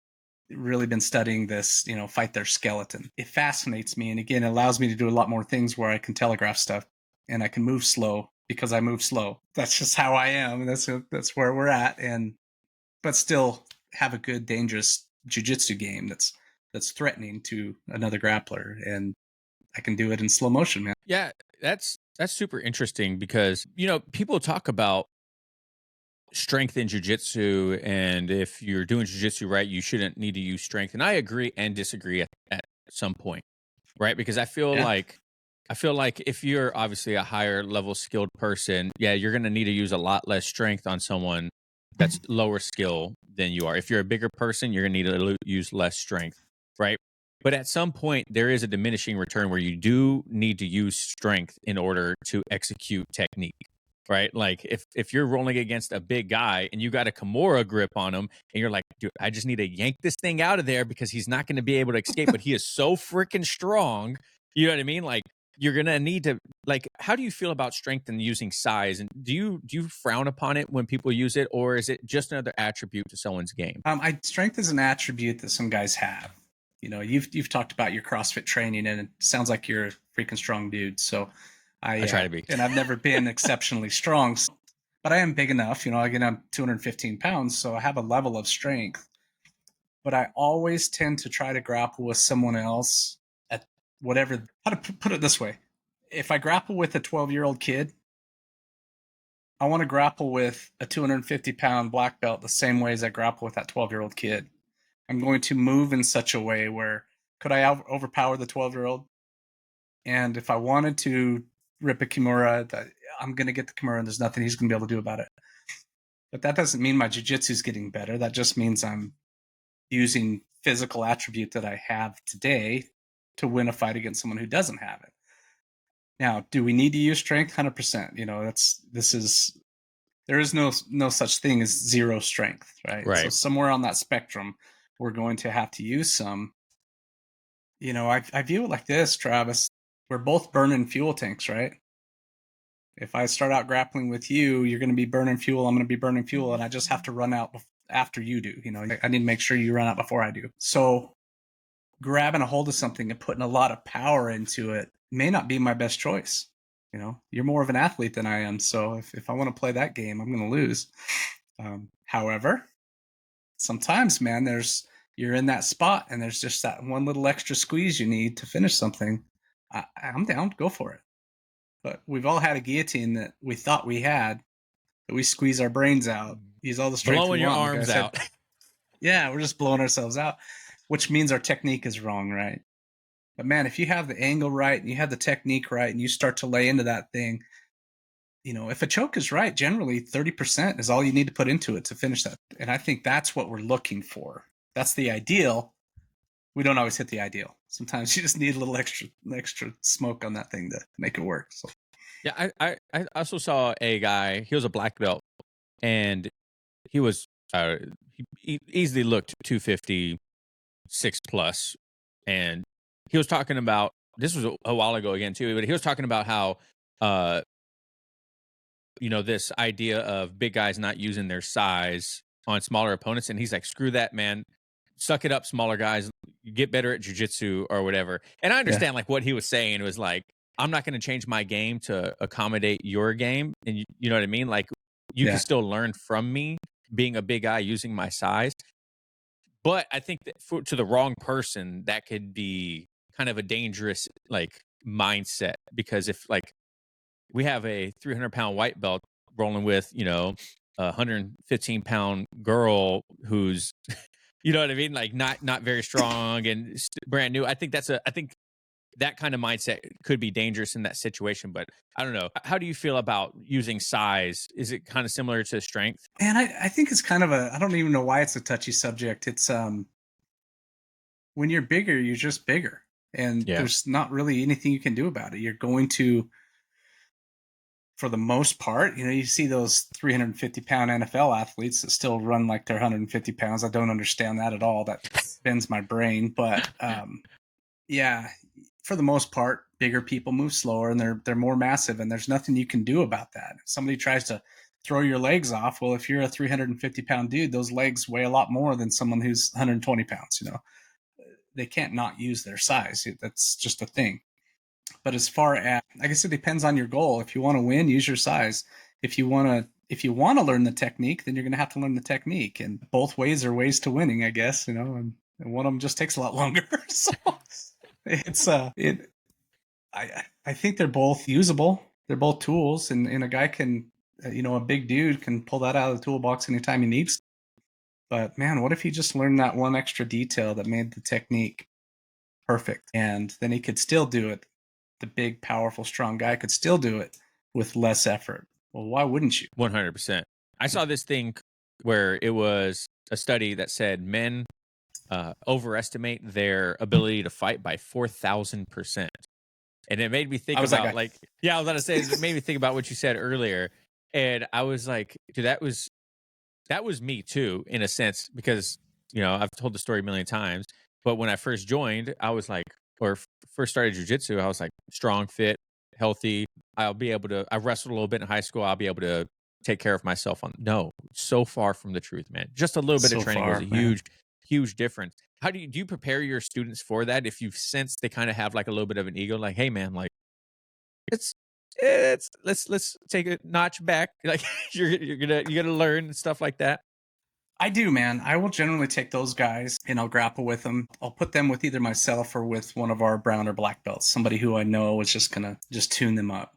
really been studying this, you know, fight their skeleton. It fascinates me. And again, it allows me to do a lot more things where I can telegraph stuff and I can move slow because I move slow. That's just how I am. And that's where we're at. But still have a good, dangerous jujitsu game that's threatening to another grappler. And I can do it in slow motion, man. Yeah, that's super interesting because, people talk about strength in jujitsu, and if you're doing jujitsu right, you shouldn't need to use strength. And I agree and disagree at some point, right? Because Yeah. I feel like if you're obviously a higher level skilled person, yeah, you're going to need to use a lot less strength on someone that's lower skill than you are. If you're a bigger person, you're going to need to use less strength, right? But at some point, there is a diminishing return where you do need to use strength in order to execute technique, right? Like if you're rolling against a big guy and you got a Kimura grip on him and you're like, dude, I just need to yank this thing out of there because he's not going to be able to escape, but he is so freaking strong. You know what I mean? Like you're going to need to, like, how do you feel about strength and using size? And do you frown upon it when people use it, or is it just another attribute to someone's game? Strength is an attribute that some guys have. You know, you've talked about your CrossFit training, and it sounds like you're a freaking strong dude. So I try to be. and I've never been exceptionally strong, but I am big enough. You know, again, I'm 215 pounds, so I have a level of strength. but I always tend to try to grapple with someone else at whatever. How to put it this way: if I grapple with a 12-year-old kid, I want to grapple with a 250-pound black belt the same way as I grapple with that 12-year-old kid. I'm going to move in such a way where could I overpower the 12-year-old? And if I wanted to rip a Kimura, I'm going to get the Kimura, and there's nothing he's going to be able to do about it. But that doesn't mean my jiu-jitsu is getting better. That just means I'm using physical attribute that I have today to win a fight against someone who doesn't have it. Now, do we need to use strength? 100%. You know, there is no such thing as zero strength, right? So somewhere on that spectrum, we're going to have to use some. You know, I view it like this, Travis. We're both burning fuel tanks, right? If I start out grappling with you, you're going to be burning fuel. I'm going to be burning fuel, and I just have to run out after you do. You know, I need to make sure you run out before I do. So grabbing a hold of something and putting a lot of power into it may not be my best choice. You know, you're more of an athlete than I am. So if I want to play that game, I'm going to lose. However, sometimes, man, you're in that spot and there's just that one little extra squeeze you need to finish something. I'm down, go for it. But we've all had a guillotine that we thought we had, that we squeeze our brains out, use all the strength blowing we your want. arms out. Yeah, we're just blowing ourselves out, which means our technique is wrong, right? But man, if you have the angle right and you have the technique right and you start to lay into that thing, you know, if a choke is right, generally 30% is all you need to put into it to finish that. And I think that's what we're looking for. That's the ideal. We don't always hit the ideal. Sometimes you just need a little extra smoke on that thing to make it work. So Yeah, I also saw a guy. He was a black belt, and he was he easily looked 256 plus, and he was talking about, this was a while ago again too, but he was talking about how you know, this idea of big guys not using their size on smaller opponents, and he's like, screw that, man. Suck it up, smaller guys. Get better at jiu-jitsu or whatever. And I understand like what he was saying was like, I'm not going to change my game to accommodate your game. And you know what I mean? Like, you can still learn from me being a big guy using my size. But I think that to the wrong person, that could be kind of a dangerous like mindset, because if like we have a 300-pound white belt rolling with, you know, a 115-pound girl who's, you know what I mean? Like not very strong and brand new. I think that kind of mindset could be dangerous in that situation, but I don't know. How do you feel about using size? Is it kind of similar to strength? And I think it's kind of I don't even know why it's a touchy subject. It's when you're bigger, you're just bigger. And there's not really anything you can do about it. You're going to, for the most part, you know, you see those 350-pound NFL athletes that still run like they're 150 pounds. I don't understand that at all. That bends my brain. But yeah, for the most part, bigger people move slower and they're more massive, and there's nothing you can do about that. If somebody tries to throw your legs off, well, if you're a 350-pound dude, those legs weigh a lot more than someone who's 120 pounds. You know, they can't not use their size. That's just a thing. But as far as, I guess it depends on your goal. If you want to win, use your size. If you want to learn the technique, then you're going to have to learn the technique. And both ways are ways to winning, I guess. You know, and one of them just takes a lot longer. So it's I think they're both usable. They're both tools, and a guy can, you know, a big dude can pull that out of the toolbox anytime he needs. But man, what if he just learned that one extra detail that made the technique perfect, and then he could still do it? The big, powerful, strong guy could still do it with less effort. Well, why wouldn't you? 100%. I saw this thing where it was a study that said men overestimate their ability to fight by 4,000%. And it made me think about like, yeah, I was going to say, it made me think about what you said earlier. And I was like, dude, that was me too, in a sense, because, you know, I've told the story a million times, but when I first joined, I was like, or first started jiu-jitsu, I was like strong, fit, healthy. I wrestled a little bit in high school. I'll be able to take care of myself. No, so far from the truth, man. Just a little bit of training was a huge difference. How do you prepare your students for that? If you've sensed they kind of have like a little bit of an ego, like, hey man, like it's let's take a notch back. Like you're gonna learn stuff like that. I do, man. I will generally take those guys and I'll grapple with them. I'll put them with either myself or with one of our brown or black belts, somebody who I know is just gonna just tune them up.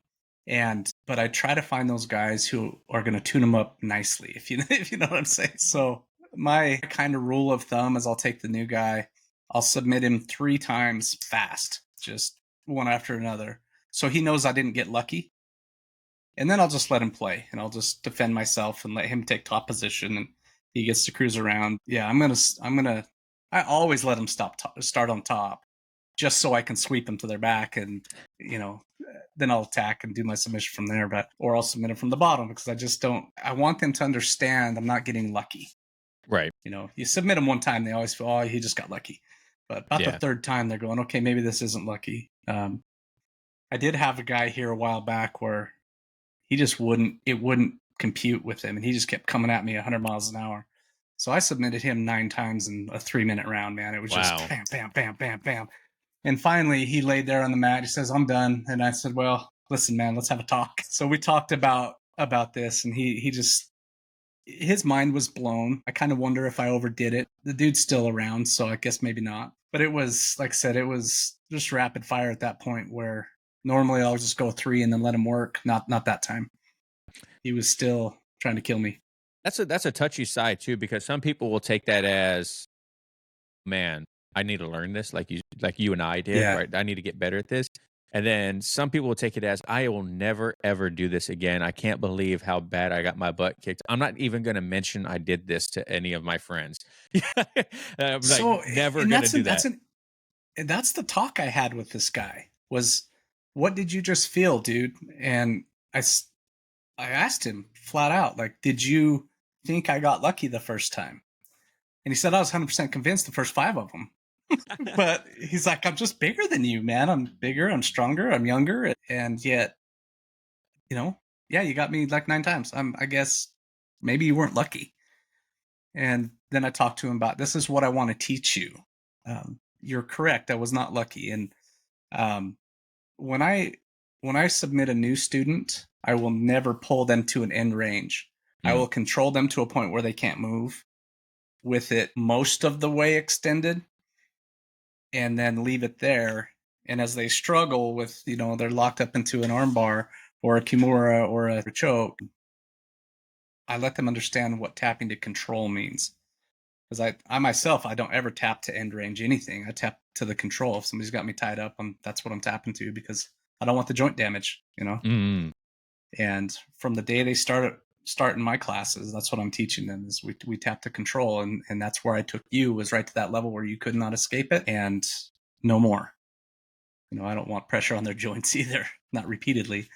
But I try to find those guys who are gonna tune them up nicely, if you if you know what I'm saying. So my kind of rule of thumb is I'll take the new guy, I'll submit him 3 times fast, just one after another, so he knows I didn't get lucky. And then I'll just let him play, and I'll just defend myself and let him take top position, and he gets to cruise around. Yeah, I always let him start on top, just so I can sweep him to their back, and you know, then I'll attack and do my submission from there. Or I'll submit him from the bottom because I just don't. I want them to understand I'm not getting lucky. Right. You submit them one time, they always feel, oh, he just got lucky. But about the Yeah. third time, they're going, okay, maybe this isn't lucky. I did have a guy here a while back where he just wouldn't compute with him, and he just kept coming at me 100 miles an hour. So I submitted him 9 times in a 3-minute round, man. It was just Wow. bam, bam, bam, bam, bam. And finally, he laid there on the mat. He says, I'm done. And I said, well, listen, man, let's have a talk. So we talked about this, and he just, his mind was blown. I kind of wonder if I overdid it. The dude's still around, so I guess maybe not. But it was, like I said, it was just rapid fire at that point where normally I'll just go 3 and then let him work. Not that time. He was still trying to kill me. That's a touchy side too, because some people will take that as, man, I need to learn this, like you and I did, Yeah. right? I need to get better at this. And then some people will take it as, I will never ever do this again. I can't believe how bad I got my butt kicked. I'm not even going to mention I did this to any of my friends. I'm like, So, never and going to do that. that's the talk I had with this guy was, what did you just feel, dude? And I asked him flat out, like, did you think I got lucky the first time? And he said, I was 100% convinced the first 5 of them. But he's like, I'm just bigger than you, man. I'm bigger, I'm stronger, I'm younger. And yet, yeah, you got me like 9 times. I guess maybe you weren't lucky. And then I talked to him about, this is what I want to teach you. You're correct. I was not lucky. And um, when I submit a new student, I will never pull them to an end range. I will control them to a point where they can't move, with it most of the way extended, and then leave it there. And as they struggle with, they're locked up into an armbar or a kimura or a choke, I let them understand what tapping to control means. Because I myself, I don't ever tap to end range anything. I tap to the control. If somebody's got me tied up, that's what I'm tapping to, because I don't want the joint damage, Mm. And from the day they start in my classes, that's what I'm teaching them, is we tap to control. And that's where I took you, was right to that level where you could not escape it, and no more. I don't want pressure on their joints either, not repeatedly.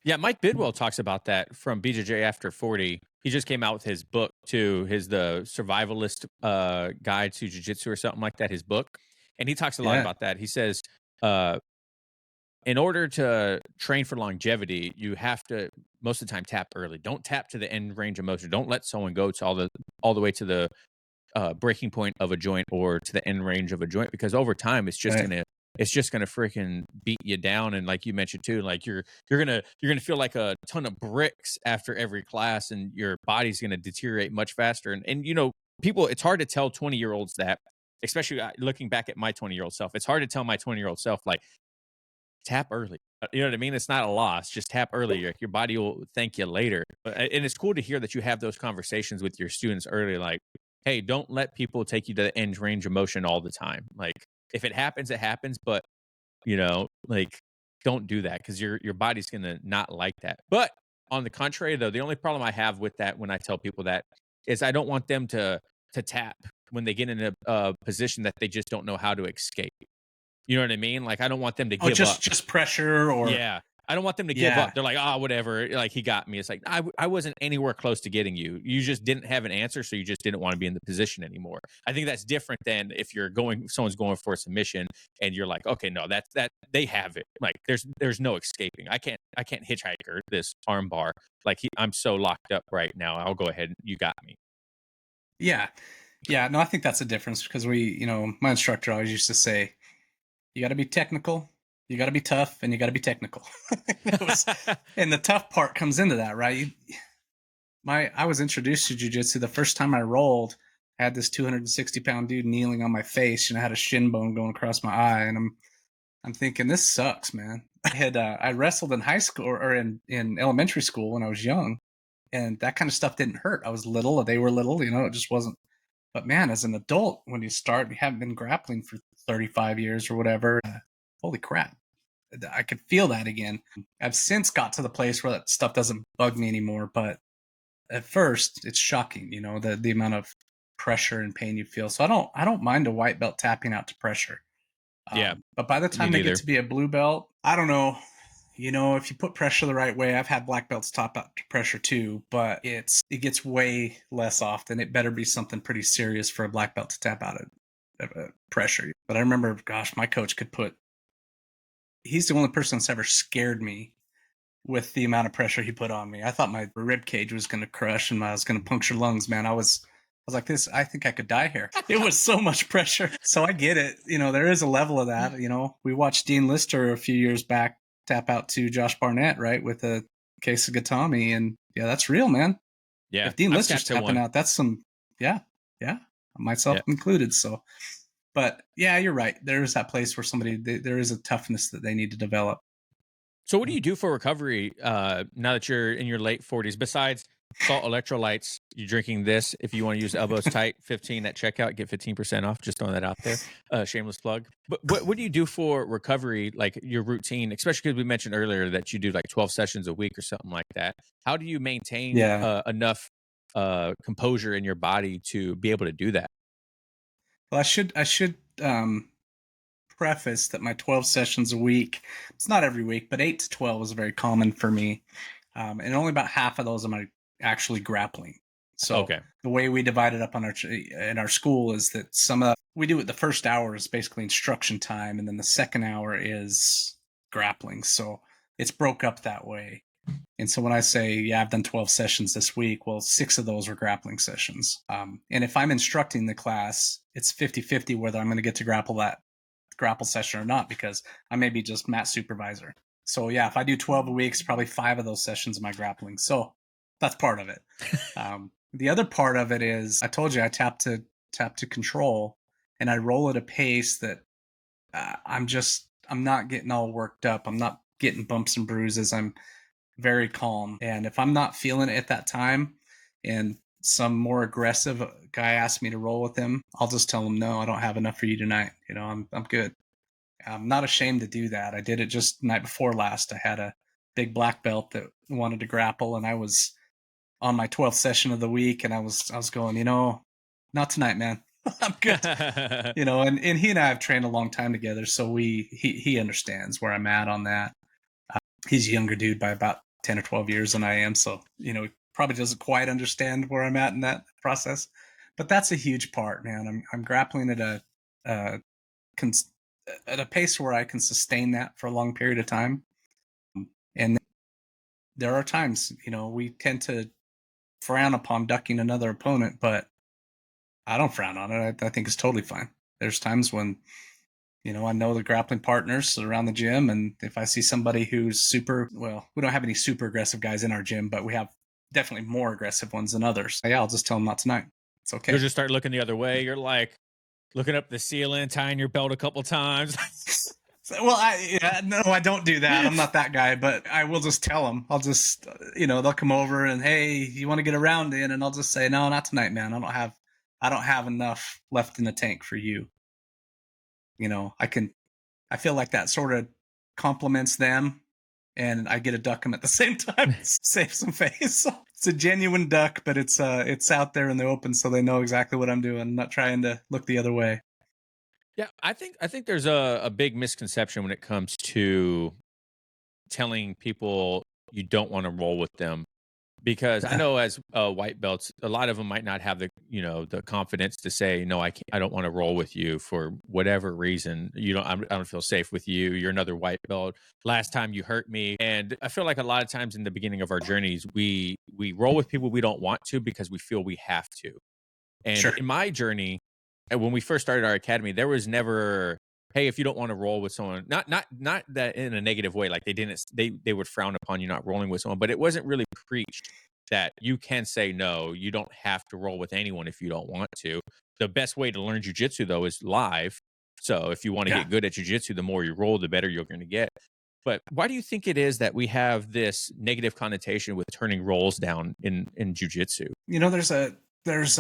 Yeah, Mike Bidwell talks about that from BJJ After 40. He just came out with his book too, the Survivalist Guide to Jiu-Jitsu or something like that, his book. And he talks a lot Yeah. about that. He says, in order to train for longevity, you have to most of the time tap early. Don't tap to the end range of motion. Don't let someone go to all the way to the breaking point of a joint or to the end range of a joint, because over time it's just Right. gonna freaking beat you down. And like you mentioned too, like you're gonna feel like a ton of bricks after every class, and your body's gonna deteriorate much faster. And people, it's hard to tell 20-year-olds that, especially looking back at my 20-year-old self. It's hard to tell my 20-year-old self, like, tap early. You know what I mean? It's not a loss. Just tap early. Your body will thank you later. And it's cool to hear that you have those conversations with your students early. Like, hey, don't let people take you to the end range of motion all the time. Like, if it happens, it happens. But like, don't do that, because your body's gonna not like that. But on the contrary, though, the only problem I have with that, when I tell people that, is I don't want them to tap when they get in a position that they just don't know how to escape. You know what I mean? Like, I don't want them to Oh, give up. just pressure, or Yeah. I don't want them to give yeah. up. They're like, "Ah, whatever. Like, he got me." It's like, I wasn't anywhere close to getting you. You just didn't have an answer, so you just didn't want to be in the position anymore. I think that's different than if someone's going for a submission and you're like, "Okay, no, that they have it." Like, there's no escaping. I can't hitchhiker this arm bar. Like, I'm so locked up right now. I'll go ahead. You got me. Yeah. Yeah. No, I think that's a difference, because my instructor always used to say, you got to be technical, you got to be tough, and you got to be technical. And the tough part comes into that, right? I was introduced to jiu-jitsu the first time I rolled. I had this 260-pound dude kneeling on my face, and I had a shin bone going across my eye, and I'm thinking, this sucks, man. I wrestled in high school or in elementary school when I was young, and that kind of stuff didn't hurt. I was little, they were little, it just wasn't. But man, as an adult, when you haven't been grappling for 35 years or whatever, holy crap, I could feel that again. I've since got to the place where that stuff doesn't bug me anymore, but at first it's shocking, the amount of pressure and pain you feel. So I don't mind a white belt tapping out to pressure. Yeah, But by the me time they neither. get to be a blue belt, I don't know. If you put pressure the right way, I've had black belts top out to pressure too, but it gets way less often. It better be something pretty serious for a black belt to tap out at pressure. But I remember, gosh, my coach he's the only person that's ever scared me with the amount of pressure he put on me. I thought my rib cage was going to crush and I was going to puncture lungs, man. I was like, this, I think I could die here. It was so much pressure. So I get it. There is a level of that. We watched Dean Lister a few years back tap out to Josh Barnett, right, with a case of Gatami. And yeah, that's real, man. Yeah. If Dean I've Lister's tapped to tapping one. out, that's some, yeah, myself included. So, but yeah, you're right. There is that place where there is a toughness that they need to develop. So what do you do for recovery now that you're in your late 40s? Besides SALT Electrolytes, you're drinking this. If you want to use Elbows Tight 15 at checkout, get 15% off. Just throwing that out there. Shameless plug. But what do you do for recovery, like your routine, especially because we mentioned earlier that you do like 12 sessions a week or something like that. How do you maintain enough composure in your body to be able to do that? Well, I should preface that my 12 sessions a week, it's not every week, but 8 to 12 is very common for me. And only about half of those am I actually grappling. So the way we divide it up in our school is that we do it, the first hour is basically instruction time, and then the second hour is grappling. So it's broke up that way. And so when I say, yeah, I've done 12 sessions this week, well, 6 of those are grappling sessions. And if I'm instructing the class, it's 50-50 whether I'm going to get to grapple session or not, because I may be just mat supervisor. So yeah, if I do 12 weeks, probably 5 of those sessions am I grappling. So that's part of it. The other part of it is, I told you I tap to control, and I roll at a pace that I'm not getting all worked up. I'm not getting bumps and bruises. I'm very calm. And if I'm not feeling it at that time and some more aggressive guy asks me to roll with him, I'll just tell him, no, I don't have enough for you tonight. I'm good. I'm not ashamed to do that. I did it just the night before last. I had a big black belt that wanted to grapple, and I was on my 12th session of the week, and I was going, not tonight, man. I'm good. And he and I have trained a long time together, so he understands where I'm at on that. He's a younger dude by about 10 or 12 years than I am, so he probably doesn't quite understand where I'm at in that process. But that's a huge part, man. I'm grappling at a pace where I can sustain that for a long period of time. And there are times, we tend to frown upon ducking another opponent, but I don't frown on it. I think it's totally fine. There's times when, I know the grappling partners around the gym, and if I see somebody who's we don't have any super aggressive guys in our gym, but we have definitely more aggressive ones than others. Yeah, I'll just tell them not tonight. It's okay. You'll just start looking the other way. You're like looking up the ceiling, tying your belt a couple times. Well, I don't do that. I'm not that guy, but I will just tell them. I'll just, they'll come over and, hey, you want to get a round in? And I'll just say, no, not tonight, man. I don't have enough left in the tank for you. I feel like that sort of compliments them, and I get to duck them at the same time. Save some face. It's a genuine duck, but it's out there in the open, so they know exactly what I'm doing. I'm not trying to look the other way. Yeah, I think there's a big misconception when it comes to telling people you don't want to roll with them, because I know as white belts, a lot of them might not have the confidence to say, no, I don't want to roll with you for whatever reason. I don't feel safe with you. You're another white belt. Last time you hurt me. And I feel like a lot of times in the beginning of our journeys, we roll with people we don't want to because we feel we have to. And in my journey, when we first started our academy, there was never, hey, if you don't want to roll with someone, not that in a negative way, like they would frown upon you not rolling with someone, but it wasn't really preached that you can say no. You don't have to roll with anyone if you don't want to. The best way to learn jujitsu, though, is live. So if you want to Yeah. get good at jujitsu, the more you roll, the better you're going to get. But why do you think it is that we have this negative connotation with turning rolls down in jujitsu? There's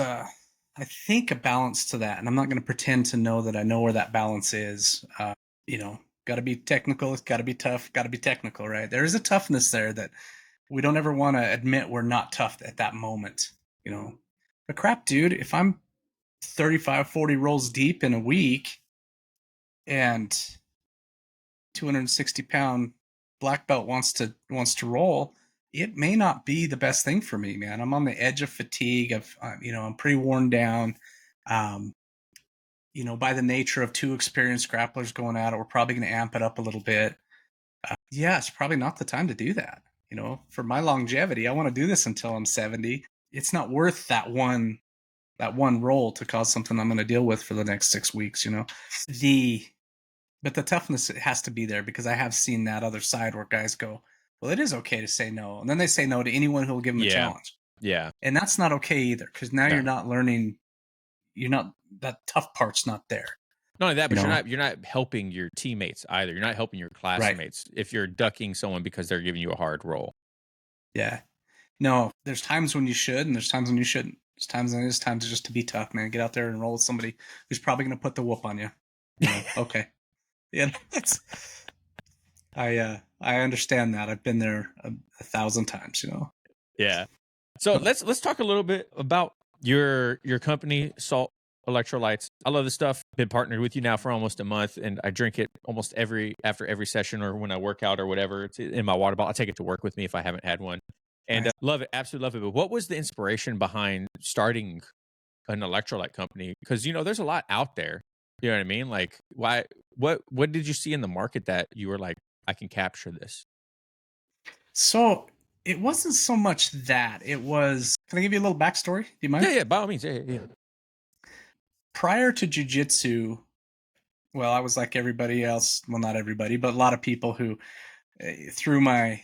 I think a balance to that, and I'm not going to pretend to know that I know where that balance is. Got to be technical, it's got to be tough, got to be technical, right? There is a toughness there that we don't ever want to admit we're not tough at that moment, But crap, dude, if I'm 35, 40 rolls deep in a week and 260-pound black belt wants to roll, it may not be the best thing for me, man. I'm on the edge of fatigue. I'm pretty worn down. Um, by the nature of two experienced grapplers going at it, we're probably going to amp it up a little bit. Yeah, it's probably not the time to do that. For my longevity, I want to do this until I'm 70. It's not worth that one roll to cause something I'm going to deal with for the next 6 weeks. But the toughness has to be there, because I have seen that other side where guys go, well, it is okay to say no. And then they say no to anyone who will give them a challenge. Yeah. And that's not okay either, because now No. you're not learning. That tough part's not there. Not only that, but you're not helping your teammates either. You're not helping your classmates if you're ducking someone because they're giving you a hard roll. Yeah. No, there's times when you should, and there's times when you shouldn't. There's times when it is time to just to be tough, man. Get out there and roll with somebody who's probably going to put the whoop on you. Okay. Yeah, I understand that. I've been there a 1,000 times. Yeah. So let's talk a little bit about your company, SALT Electrolytes. I love this stuff. Been partnered with you now for almost a month, and I drink it almost after every session, or when I work out or whatever. It's in my water bottle. I take it to work with me if I haven't had one, and Nice. love it. Absolutely love it. But what was the inspiration behind starting an electrolyte company? Because there's a lot out there. You know what I mean? Like, why? What did you see in the market that you were like, I can capture this? So it wasn't so much that. It was. Can I give you a little backstory? Do you mind? Yeah, by all means. Yeah. Prior to jiu-jitsu, well, I was like everybody else. Well, not everybody, but a lot of people who, through my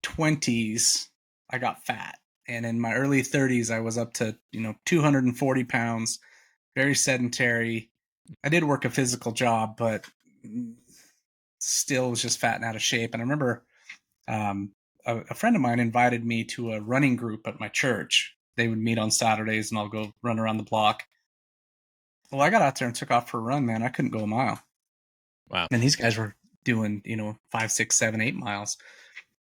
20s, I got fat. And in my early 30s, I was up to, 240 pounds, very sedentary. I did work a physical job, but still was just fat and out of shape. And I remember a friend of mine invited me to a running group at my church. They would meet on Saturdays, and I'll go run around the block. Well, I got out there and took off for a run, man. I couldn't go a mile. Wow. And these guys were doing, 5, 6, 7, 8 miles.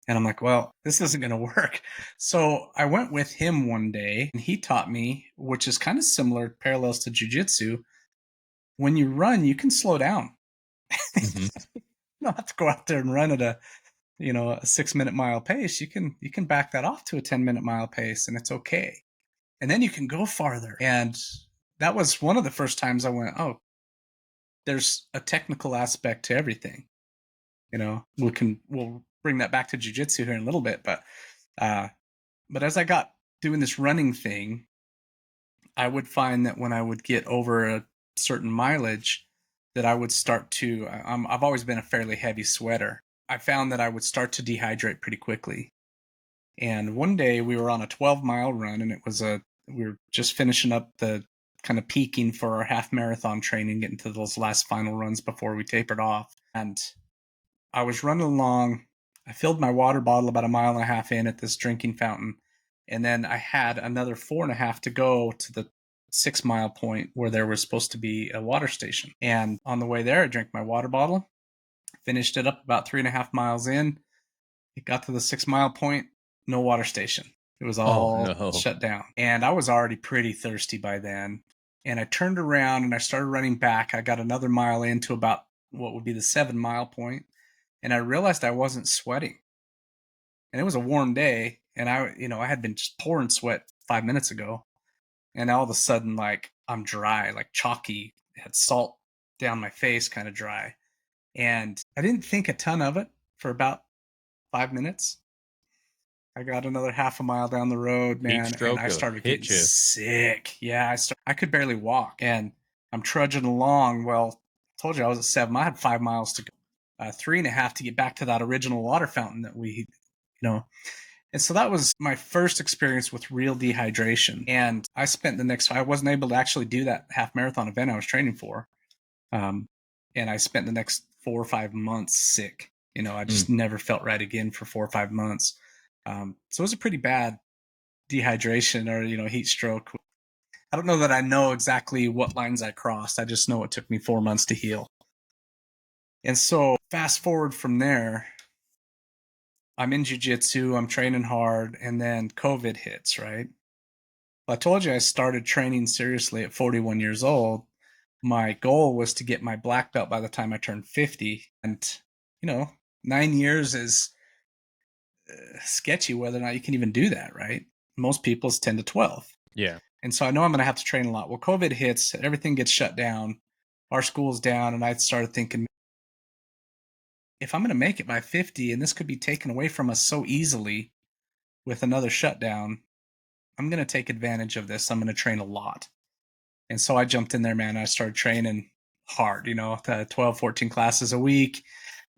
And I'm like, well, this isn't going to work. So I went with him one day, and he taught me, which is kind of similar, parallels to jiu-jitsu. When you run, you can slow down. Mm-hmm. You don't have to go out there and run at a 6-minute mile pace. You can back that off to a 10-minute mile pace, and it's okay. And then you can go farther. And that was one of the first times I went, oh, there's a technical aspect to everything. We'll bring that back to jiu-jitsu here in a little bit, but as I got doing this running thing, I would find that when I would get over a certain mileage, that I would start to, I've always been a fairly heavy sweater. I found that I would start to dehydrate pretty quickly. And one day we were on a 12-mile run, and we were just finishing up the kind of peaking for our half marathon training, getting to those last final runs before we tapered off. And I was running along. I filled my water bottle about 1.5 miles in at this drinking fountain. And then I had another 4.5 to go to the 6-mile point where there was supposed to be a water station. And on the way there, I drank my water bottle, finished it up about 3.5 miles in. It got to the 6-mile point, no water station. It was all shut down. And I was already pretty thirsty by then. And I turned around and I started running back. I got another mile into about what would be the 7-mile point. And I realized I wasn't sweating. And it was a warm day. And I had been just pouring sweat 5 minutes ago. And all of a sudden, like, I'm dry, like chalky, had salt down my face, kind of dry. And I didn't think a ton of it for about 5 minutes. I got another 1/2 mile down the road, man, and I started getting sick. Yeah, I could barely walk, and I'm trudging along. Well, I told you I was at 7. I had 5 miles to go, 3.5 to get back to that original water fountain that we, And so that was my first experience with real dehydration. And I wasn't able to actually do that half marathon event I was training for. And I spent the next 4 or 5 months sick. I just never felt right again for 4 or 5 months. So it was a pretty bad dehydration or, heat stroke. I don't know that I know exactly what lines I crossed. I just know it took me 4 months to heal. And so fast forward from there, I'm in jiu-jitsu, I'm training hard, and then COVID hits, right? Well, I told you I started training seriously at 41 years old. My goal was to get my black belt by the time I turned 50. And, 9 years is sketchy whether or not you can even do that, right? Most people's 10 to 12. Yeah. And so I know I'm going to have to train a lot. Well, COVID hits, everything gets shut down, our school's down, and I started thinking, if I'm going to make it by 50 and this could be taken away from us so easily with another shutdown, I'm going to take advantage of this. I'm going to train a lot. And so I jumped in there, man. I started training hard, 12, 14 classes a week,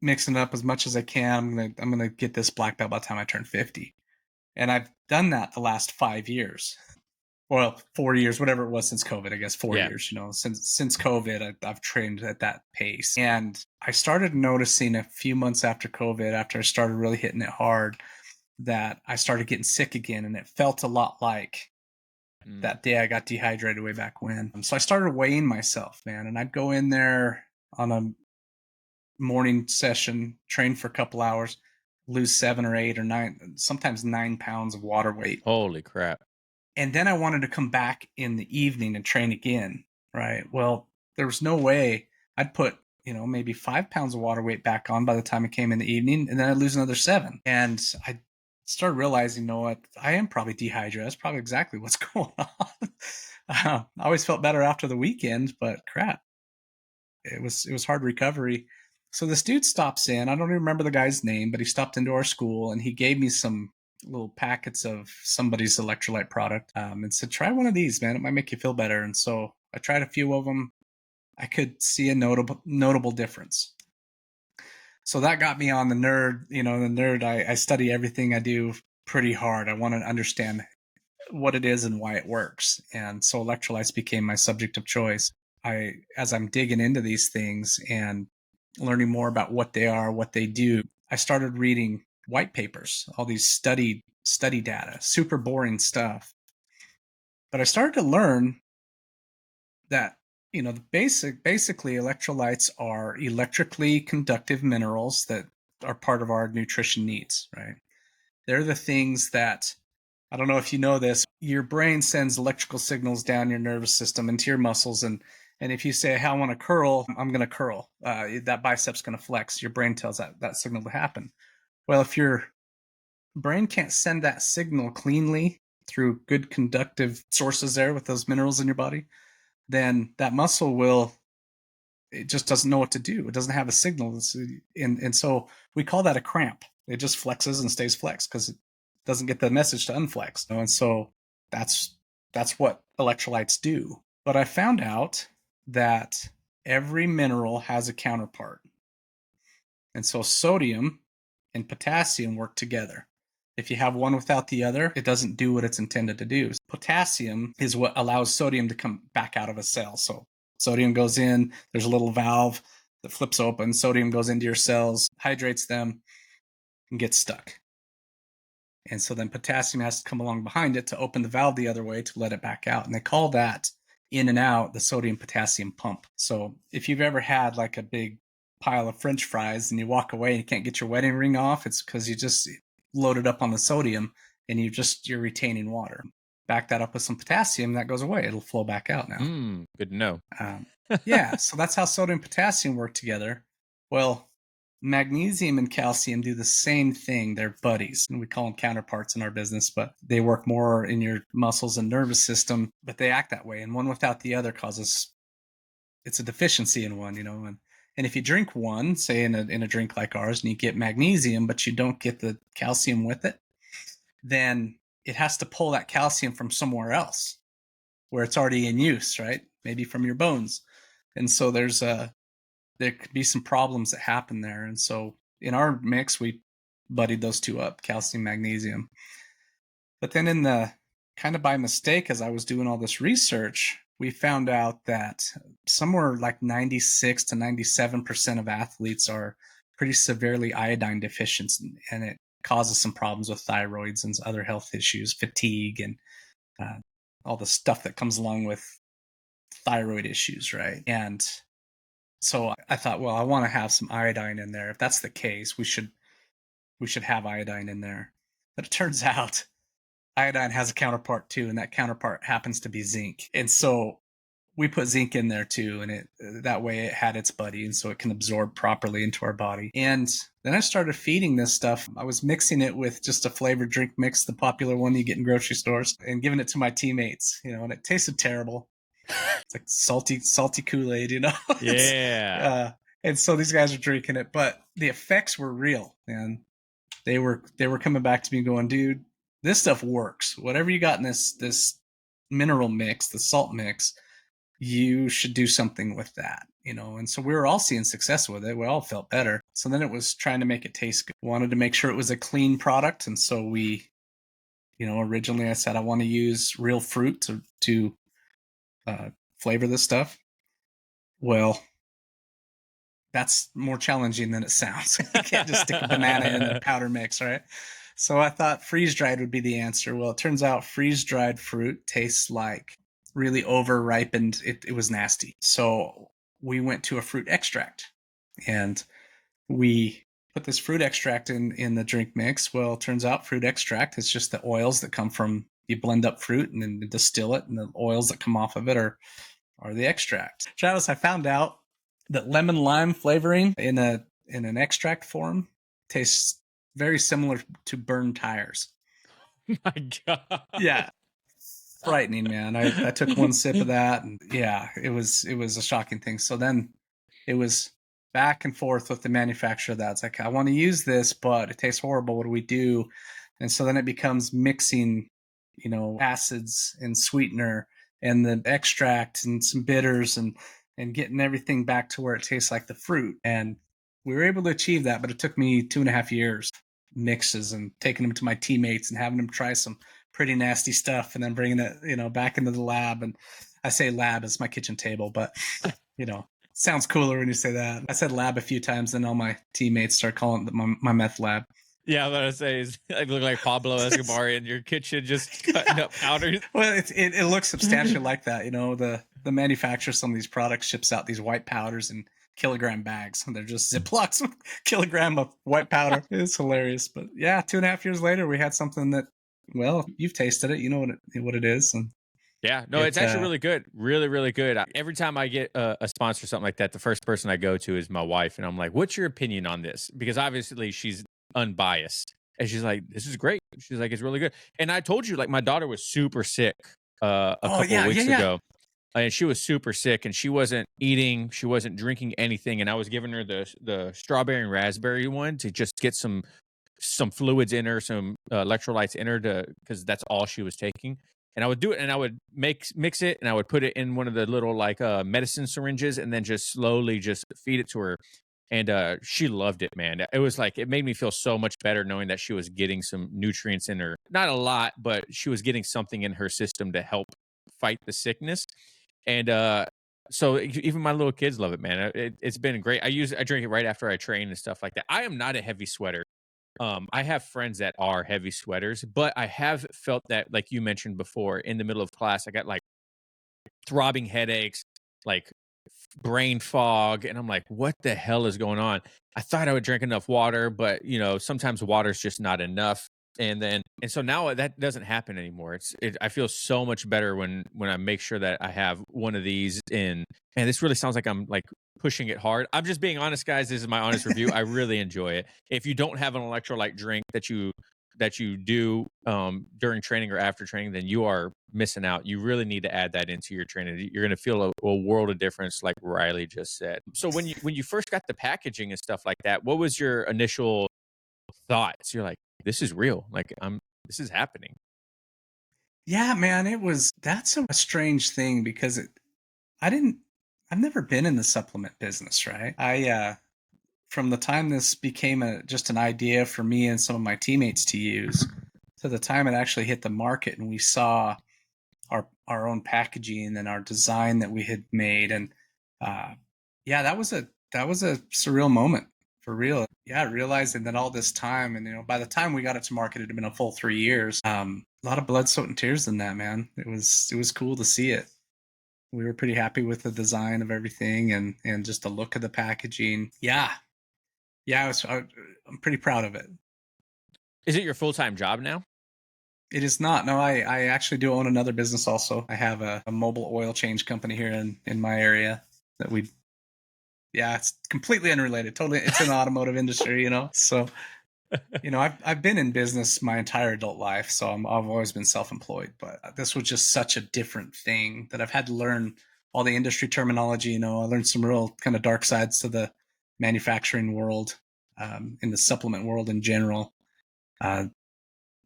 mixing it up as much as I can. I'm going to get this black belt by the time I turn 50. And I've done that the last 5 years. Well, 4 years, whatever it was since COVID, I guess 4 years, since COVID, I've trained at that pace. And I started noticing a few months after COVID, after I started really hitting it hard, that I started getting sick again. And it felt a lot like that day I got dehydrated way back when. So I started weighing myself, man. And I'd go in there on a morning session, train for a couple hours, lose 7 or 8 or 9, sometimes 9 pounds of water weight. Holy crap. And then I wanted to come back in the evening and train again, right? Well, there was no way I'd put, maybe 5 pounds of water weight back on by the time it came in the evening, and then I'd lose another 7. And I started realizing, what, I am probably dehydrated. That's probably exactly what's going on. I always felt better after the weekend, but crap, it was hard recovery. So this dude stops in. I don't even remember the guy's name, but he stopped into our school and he gave me some little packets of somebody's electrolyte product and said, try one of these, man. It might make you feel better. And so I tried a few of them. I could see a notable difference. So that got me on the nerd. I study everything I do pretty hard. I want to understand what it is and why it works. And so electrolytes became my subject of choice. As I'm digging into these things and learning more about what they are, what they do, I started reading white papers, all these study data, super boring stuff. But I started to learn that, basically electrolytes are electrically conductive minerals that are part of our nutrition needs, right? They're the things that, I don't know if you know this, your brain sends electrical signals down your nervous system into your muscles. And if you say, hey, I want to curl, I'm going to curl. That bicep's going to flex. Your brain tells that signal to happen. Well, if your brain can't send that signal cleanly through good conductive sources there with those minerals in your body, then that muscle it just doesn't know what to do. It doesn't have a signal. And so we call that a cramp. It just flexes and stays flexed because it doesn't get the message to unflex. And so that's what electrolytes do. But I found out that every mineral has a counterpart. And so sodium and potassium work together. If you have one without the other, it doesn't do what it's intended to do. Potassium is what allows sodium to come back out of a cell. So sodium goes in, there's a little valve that flips open, sodium goes into your cells, hydrates them, and gets stuck. And so then potassium has to come along behind it to open the valve the other way to let it back out. And they call that in and out the sodium potassium pump. So if you've ever had like a big pile of French fries and you walk away and you can't get your wedding ring off, it's because you just loaded up on the sodium and you're retaining water. Back that up with some potassium, that goes away. It'll flow back out now. Good to know. Yeah, so that's how sodium and potassium work together. Well, magnesium and calcium do the same thing. They're buddies, and we call them counterparts in our business, but they work more in your muscles and nervous system, but they act that way. And one without the other it's a deficiency in one, and if you drink one, say in a drink like ours, and you get magnesium, but you don't get the calcium with it, then it has to pull that calcium from somewhere else where it's already in use, right? Maybe from your bones. And so there could be some problems that happen there. And so in our mix, we buddied those two up, calcium, magnesium. But then in the kind of by mistake, as I was doing all this research, we found out that somewhere like 96 to 97% of athletes are pretty severely iodine deficient, and it causes some problems with thyroids and other health issues, fatigue, and all the stuff that comes along with thyroid issues, right? And so I thought, well, I want to have some iodine in there. If that's the case, we should have iodine in there. But it turns out iodine has a counterpart too, and that counterpart happens to be zinc. And so we put zinc in there too, and it that way it had its buddy, and so it can absorb properly into our body. And then I started feeding this stuff. I was mixing it with just a flavored drink mix, the popular one you get in grocery stores, and giving it to my teammates, and it tasted terrible. It's like salty Kool-Aid, Yeah. And so these guys are drinking it, but the effects were real, and they were coming back to me going, dude, this stuff works. Whatever you got in this mineral mix, the salt mix, you should do something with that, And so we were all seeing success with it. We all felt better. So then it was trying to make it taste good. Wanted to make sure it was a clean product, and so we, originally I said I want to use real fruit to flavor this stuff. Well, that's more challenging than it sounds. You can't just stick a banana in a powder mix, right? So I thought freeze-dried would be the answer. Well, it turns out freeze-dried fruit tastes like really over-ripened. It was nasty. So we went to a fruit extract, and we put this fruit extract in the drink mix. Well, it turns out fruit extract is just the oils that come from, you blend up fruit and then distill it, and the oils that come off of it are the extract. Travis, I found out that lemon lime flavoring in an extract form tastes very similar to burned tires. My God. Yeah. Frightening, man. I took one sip of that, and yeah, it was a shocking thing. So then it was back and forth with the manufacturer. That's like, I want to use this, but it tastes horrible. What do we do? And so then it becomes mixing, acids and sweetener and the extract and some bitters and getting everything back to where it tastes like the fruit. And we were able to achieve that, but it took me 2.5 years mixes and taking them to my teammates and having them try some pretty nasty stuff and then bringing it, back into the lab. And I say lab as my kitchen table, but sounds cooler when you say that. I said lab a few times, and all my teammates start calling it my meth lab. Yeah, I was gonna say, I look like Pablo Escobar in your kitchen, just cutting up powders. Well, it looks substantially like that. The manufacturer of some of these products ships out these white powders in kilogram bags, and they're just Ziplocs with kilogram of white powder. It's hilarious. But yeah, 2.5 years later, we had something that, well, you've tasted it, you know what it is. And yeah, no, it's actually really good. Really, really good. Every time I get a sponsor or something like that, the first person I go to is my wife. And I'm like, what's your opinion on this? Because obviously she's unbiased. And she's like, this is great. She's like, it's really good. And I told you, like, my daughter was super sick a couple of weeks ago. And she was super sick, and she wasn't eating, she wasn't drinking anything. And I was giving her the strawberry and raspberry one to just get some fluids in her, some electrolytes in her, because that's all she was taking. And I would do it, and I would mix it, and I would put it in one of the little medicine syringes, and then just slowly just feed it to her. And she loved it, man. It was like, it made me feel so much better knowing that she was getting some nutrients in her. Not a lot, but she was getting something in her system to help fight the sickness. And so even my little kids love it, man. It's been great. I drink it right after I train and stuff like that. I am not a heavy sweater. I have friends that are heavy sweaters, but I have felt that, like you mentioned before, in the middle of class, I got like throbbing headaches, like brain fog, and I'm like, what the hell is going on? I thought I would drink enough water, but sometimes water's just not enough. And so now that doesn't happen anymore. I feel so much better when I make sure that I have one of these in. And this really sounds like I'm like pushing it hard. I'm just being honest, guys. This is my honest review. I really enjoy it. If you don't have an electrolyte drink that you do during training or after training, then you are missing out. You really need to add that into your training. You're going to feel a world of difference, like Riley just said. So when you first got the packaging and stuff like that, what was your initial thoughts? You're like, this is real. Like, this is happening. Yeah, man, that's a strange thing because I've never been in the supplement business, right? from the time this became just an idea for me and some of my teammates to use to the time it actually hit the market and we saw our own packaging and our design that we had made, and yeah, that was a surreal moment for real. Yeah, realizing that all this time, and by the time we got it to market, it had been a full 3 years. A lot of blood, sweat, and tears in that, man. It was cool to see it. We were pretty happy with the design of everything and just the look of the packaging. Yeah, I'm pretty proud of it. Is it your full-time job now? It is not. No, I actually do own another business also. I have a mobile oil change company here in my area that yeah, it's completely unrelated. Totally. It's in the automotive industry, So, I've been in business my entire adult life. So I've always been self-employed, but this was just such a different thing that I've had to learn all the industry terminology. I learned some real kind of dark sides to the manufacturing world, in the supplement world in general.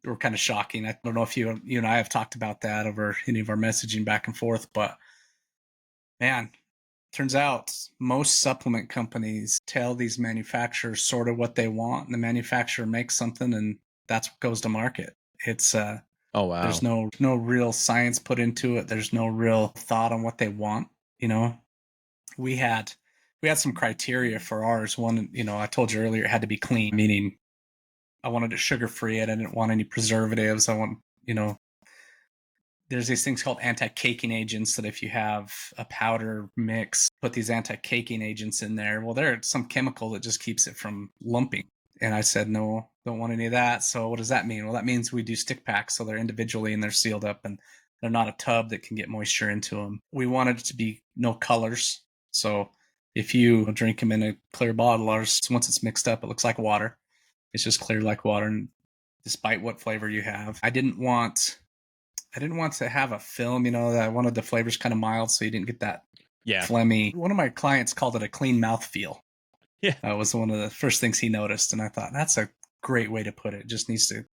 Were kind of shocking. I don't know if you and I have talked about that over any of our messaging back and forth, but man, turns out most supplement companies tell these manufacturers sort of what they want, and the manufacturer makes something, and that's what goes to market. It's Oh wow. There's no real science put into it. There's no real thought on what they want. We had some criteria for ours. One, I told you earlier, it had to be clean, meaning I wanted it sugar free. I didn't want any preservatives. I want, there's these things called anti-caking agents that if you have a powder mix, put these anti-caking agents in there. Well, there's some chemical that just keeps it from lumping. And I said, no, don't want any of that. So what does that mean? Well, that means we do stick packs. So they're individually and they're sealed up and they're not a tub that can get moisture into them. We wanted it to be no colors. So if you drink them in a clear bottle, ours, once it's mixed up, it looks like water. It's just clear like water, and despite what flavor you have. I didn't want to have a film, that I wanted the flavors kind of mild so you didn't get that phlegmy. One of my clients called it a clean mouth feel. Yeah. That was one of the first things he noticed, and I thought that's a great way to put it. It just needs to.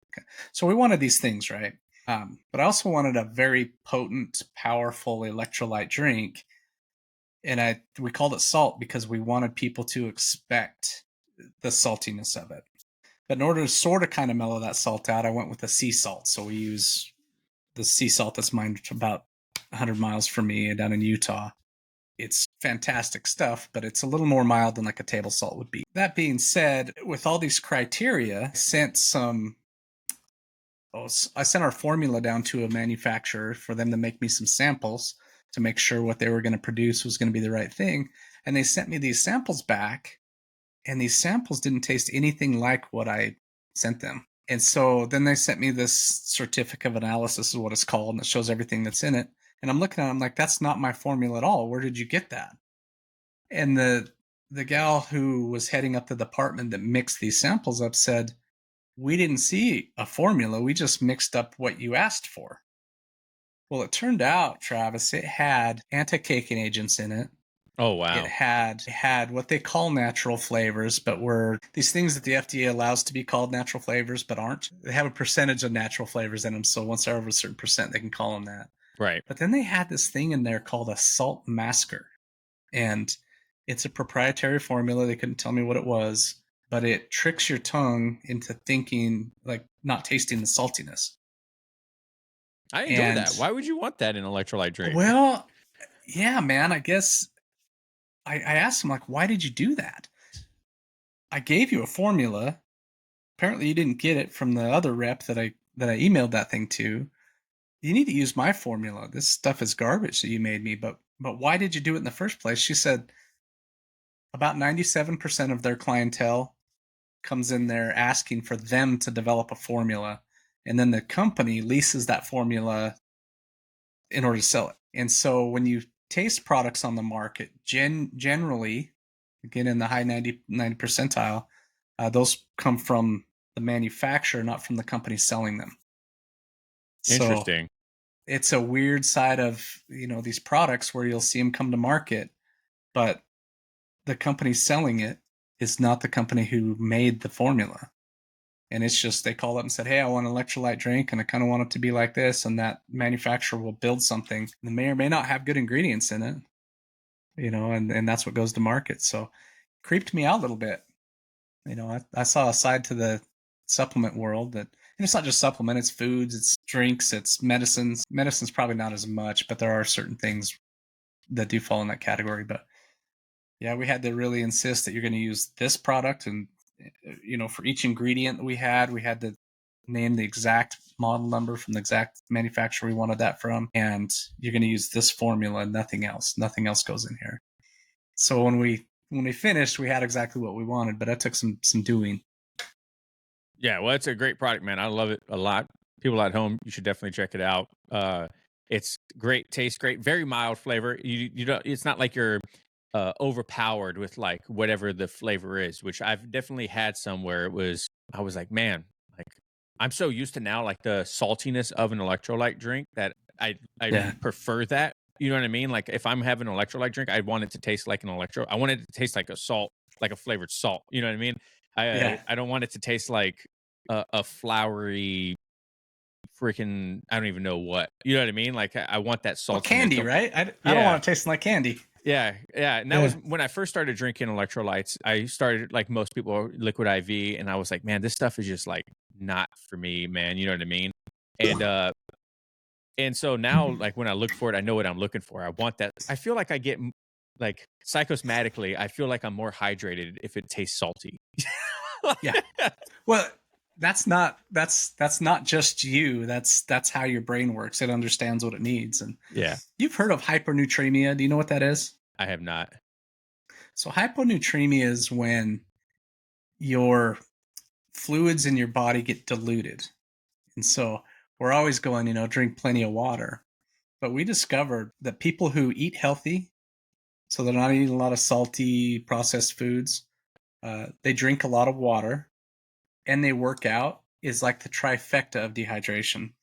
So we wanted these things, right? But I also wanted a very potent, powerful electrolyte drink, and we called it SALT because we wanted people to expect the saltiness of it. But in order to sort of kind of mellow that salt out, I went with a sea salt. So we use the sea salt that's mined about 100 miles from me down in Utah. It's fantastic stuff, but it's a little more mild than like a table salt would be. That being said, with all these criteria, I sent our formula down to a manufacturer for them to make me some samples to make sure what they were going to produce was going to be the right thing. And they sent me these samples back, and these samples didn't taste anything like what I sent them. And so then they sent me this certificate of analysis is what it's called, and it shows everything that's in it. And I'm looking at it, I'm like, that's not my formula at all. Where did you get that? And the gal who was heading up the department that mixed these samples up said, we didn't see a formula. We just mixed up what you asked for. Well, it turned out, Travis, it had anti-caking agents in it. Oh, wow. It had what they call natural flavors, but were these things that the FDA allows to be called natural flavors, but aren't. They have a percentage of natural flavors in them. So once they're over a certain percent, they can call them that. Right. But then they had this thing in there called a salt masker. And it's a proprietary formula. They couldn't tell me what it was, but it tricks your tongue into thinking, like not tasting the saltiness. I enjoy that. Why would you want that in electrolyte drink? Well, yeah, man, I guess I asked him, like, why did you do that? I gave you a formula. Apparently you didn't get it from the other rep that I emailed that thing to. You need to use my formula. This stuff is garbage that you made me, but why did you do it in the first place? She said about 97% of their clientele comes in there asking for them to develop a formula, and then the company leases that formula in order to sell it. And so when you taste products on the market, generally, again in the high 90 percentile, those come from the manufacturer, not from the company selling them. Interesting. So it's a weird side of these products where you'll see them come to market, but the company selling it is not the company who made the formula. And it's just they call up and said, hey, I want an electrolyte drink and I kind of want it to be like this, and that manufacturer will build something that may or may not have good ingredients in it, and that's what goes to market. So creeped me out a little bit. I saw a side to the supplement world that, and it's not just supplement, it's foods, it's drinks, it's medicines. Medicine's probably not as much, but there are certain things that do fall in that category. But yeah, we had to really insist that you're going to use this product. And, for each ingredient that we had to name the exact model number from the exact manufacturer we wanted that from. And you're going to use this formula, nothing else. Nothing else goes in here. So when we finished, we had exactly what we wanted, but that took some doing. Yeah, well, it's a great product, man. I love it a lot. People at home, you should definitely check it out. It's great, tastes great, very mild flavor. You don't. It's not like you're overpowered with like whatever the flavor is, which I've definitely had some where it was. I was like, man, like I'm so used to now like the saltiness of an electrolyte drink that I Yeah. prefer that. You know what I mean? Like if I'm having an electrolyte drink, I want it to taste like an I want it to taste like a salt, like a flavored salt. You know what I mean? Yeah. I don't want it to taste like a flowery freaking I don't even know what. You know what I mean? Like I want that Well, saltiness. candy, right? I don't Yeah. want it tasting like candy. Yeah, yeah, and that Yeah. was when I first started drinking electrolytes. I started like most people, liquid IV, and I was like, man, this stuff is just like not for me, man. You know what I mean? And and so now, like when I look for it, I know what I'm looking for. I want that. I feel like I get like psychosomatically, I feel like I'm more hydrated if it tastes salty. Yeah. Well, that's not just you. That's how your brain works. It understands what it needs. And Yeah, you've heard of hypernatremia. Do you know what that is? I have not. So hyponatremia is when your fluids in your body get diluted. And so we're always going, drink plenty of water. But we discovered that people who eat healthy, so they're not eating a lot of salty processed foods, they drink a lot of water, and they work out, is like the trifecta of dehydration.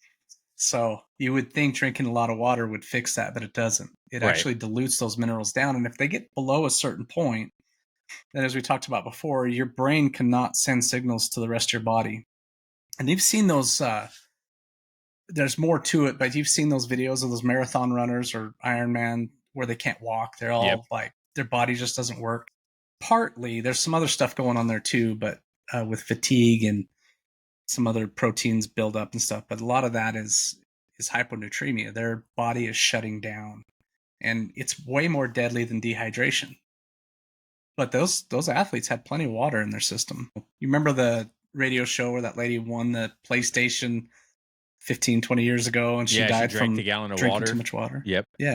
So you would think drinking a lot of water would fix that, but it doesn't. It Right. actually dilutes those minerals down. And if they get below a certain point, then as we talked about before, your brain cannot send signals to the rest of your body. And you've seen those, there's more to it, but you've seen those videos of those marathon runners or Ironman where they can't walk. They're all Yep. like, their body just doesn't work. Partly, there's some other stuff going on there too, but with fatigue and some other proteins build up and stuff. But a lot of that is hyponatremia. Their body is shutting down, and it's way more deadly than dehydration. But those athletes had plenty of water in their system. You remember the radio show where that lady won the PlayStation 15, 20 years ago, and she Yeah, she died drank from the gallon of drinking water. too much water? Yep. Yeah.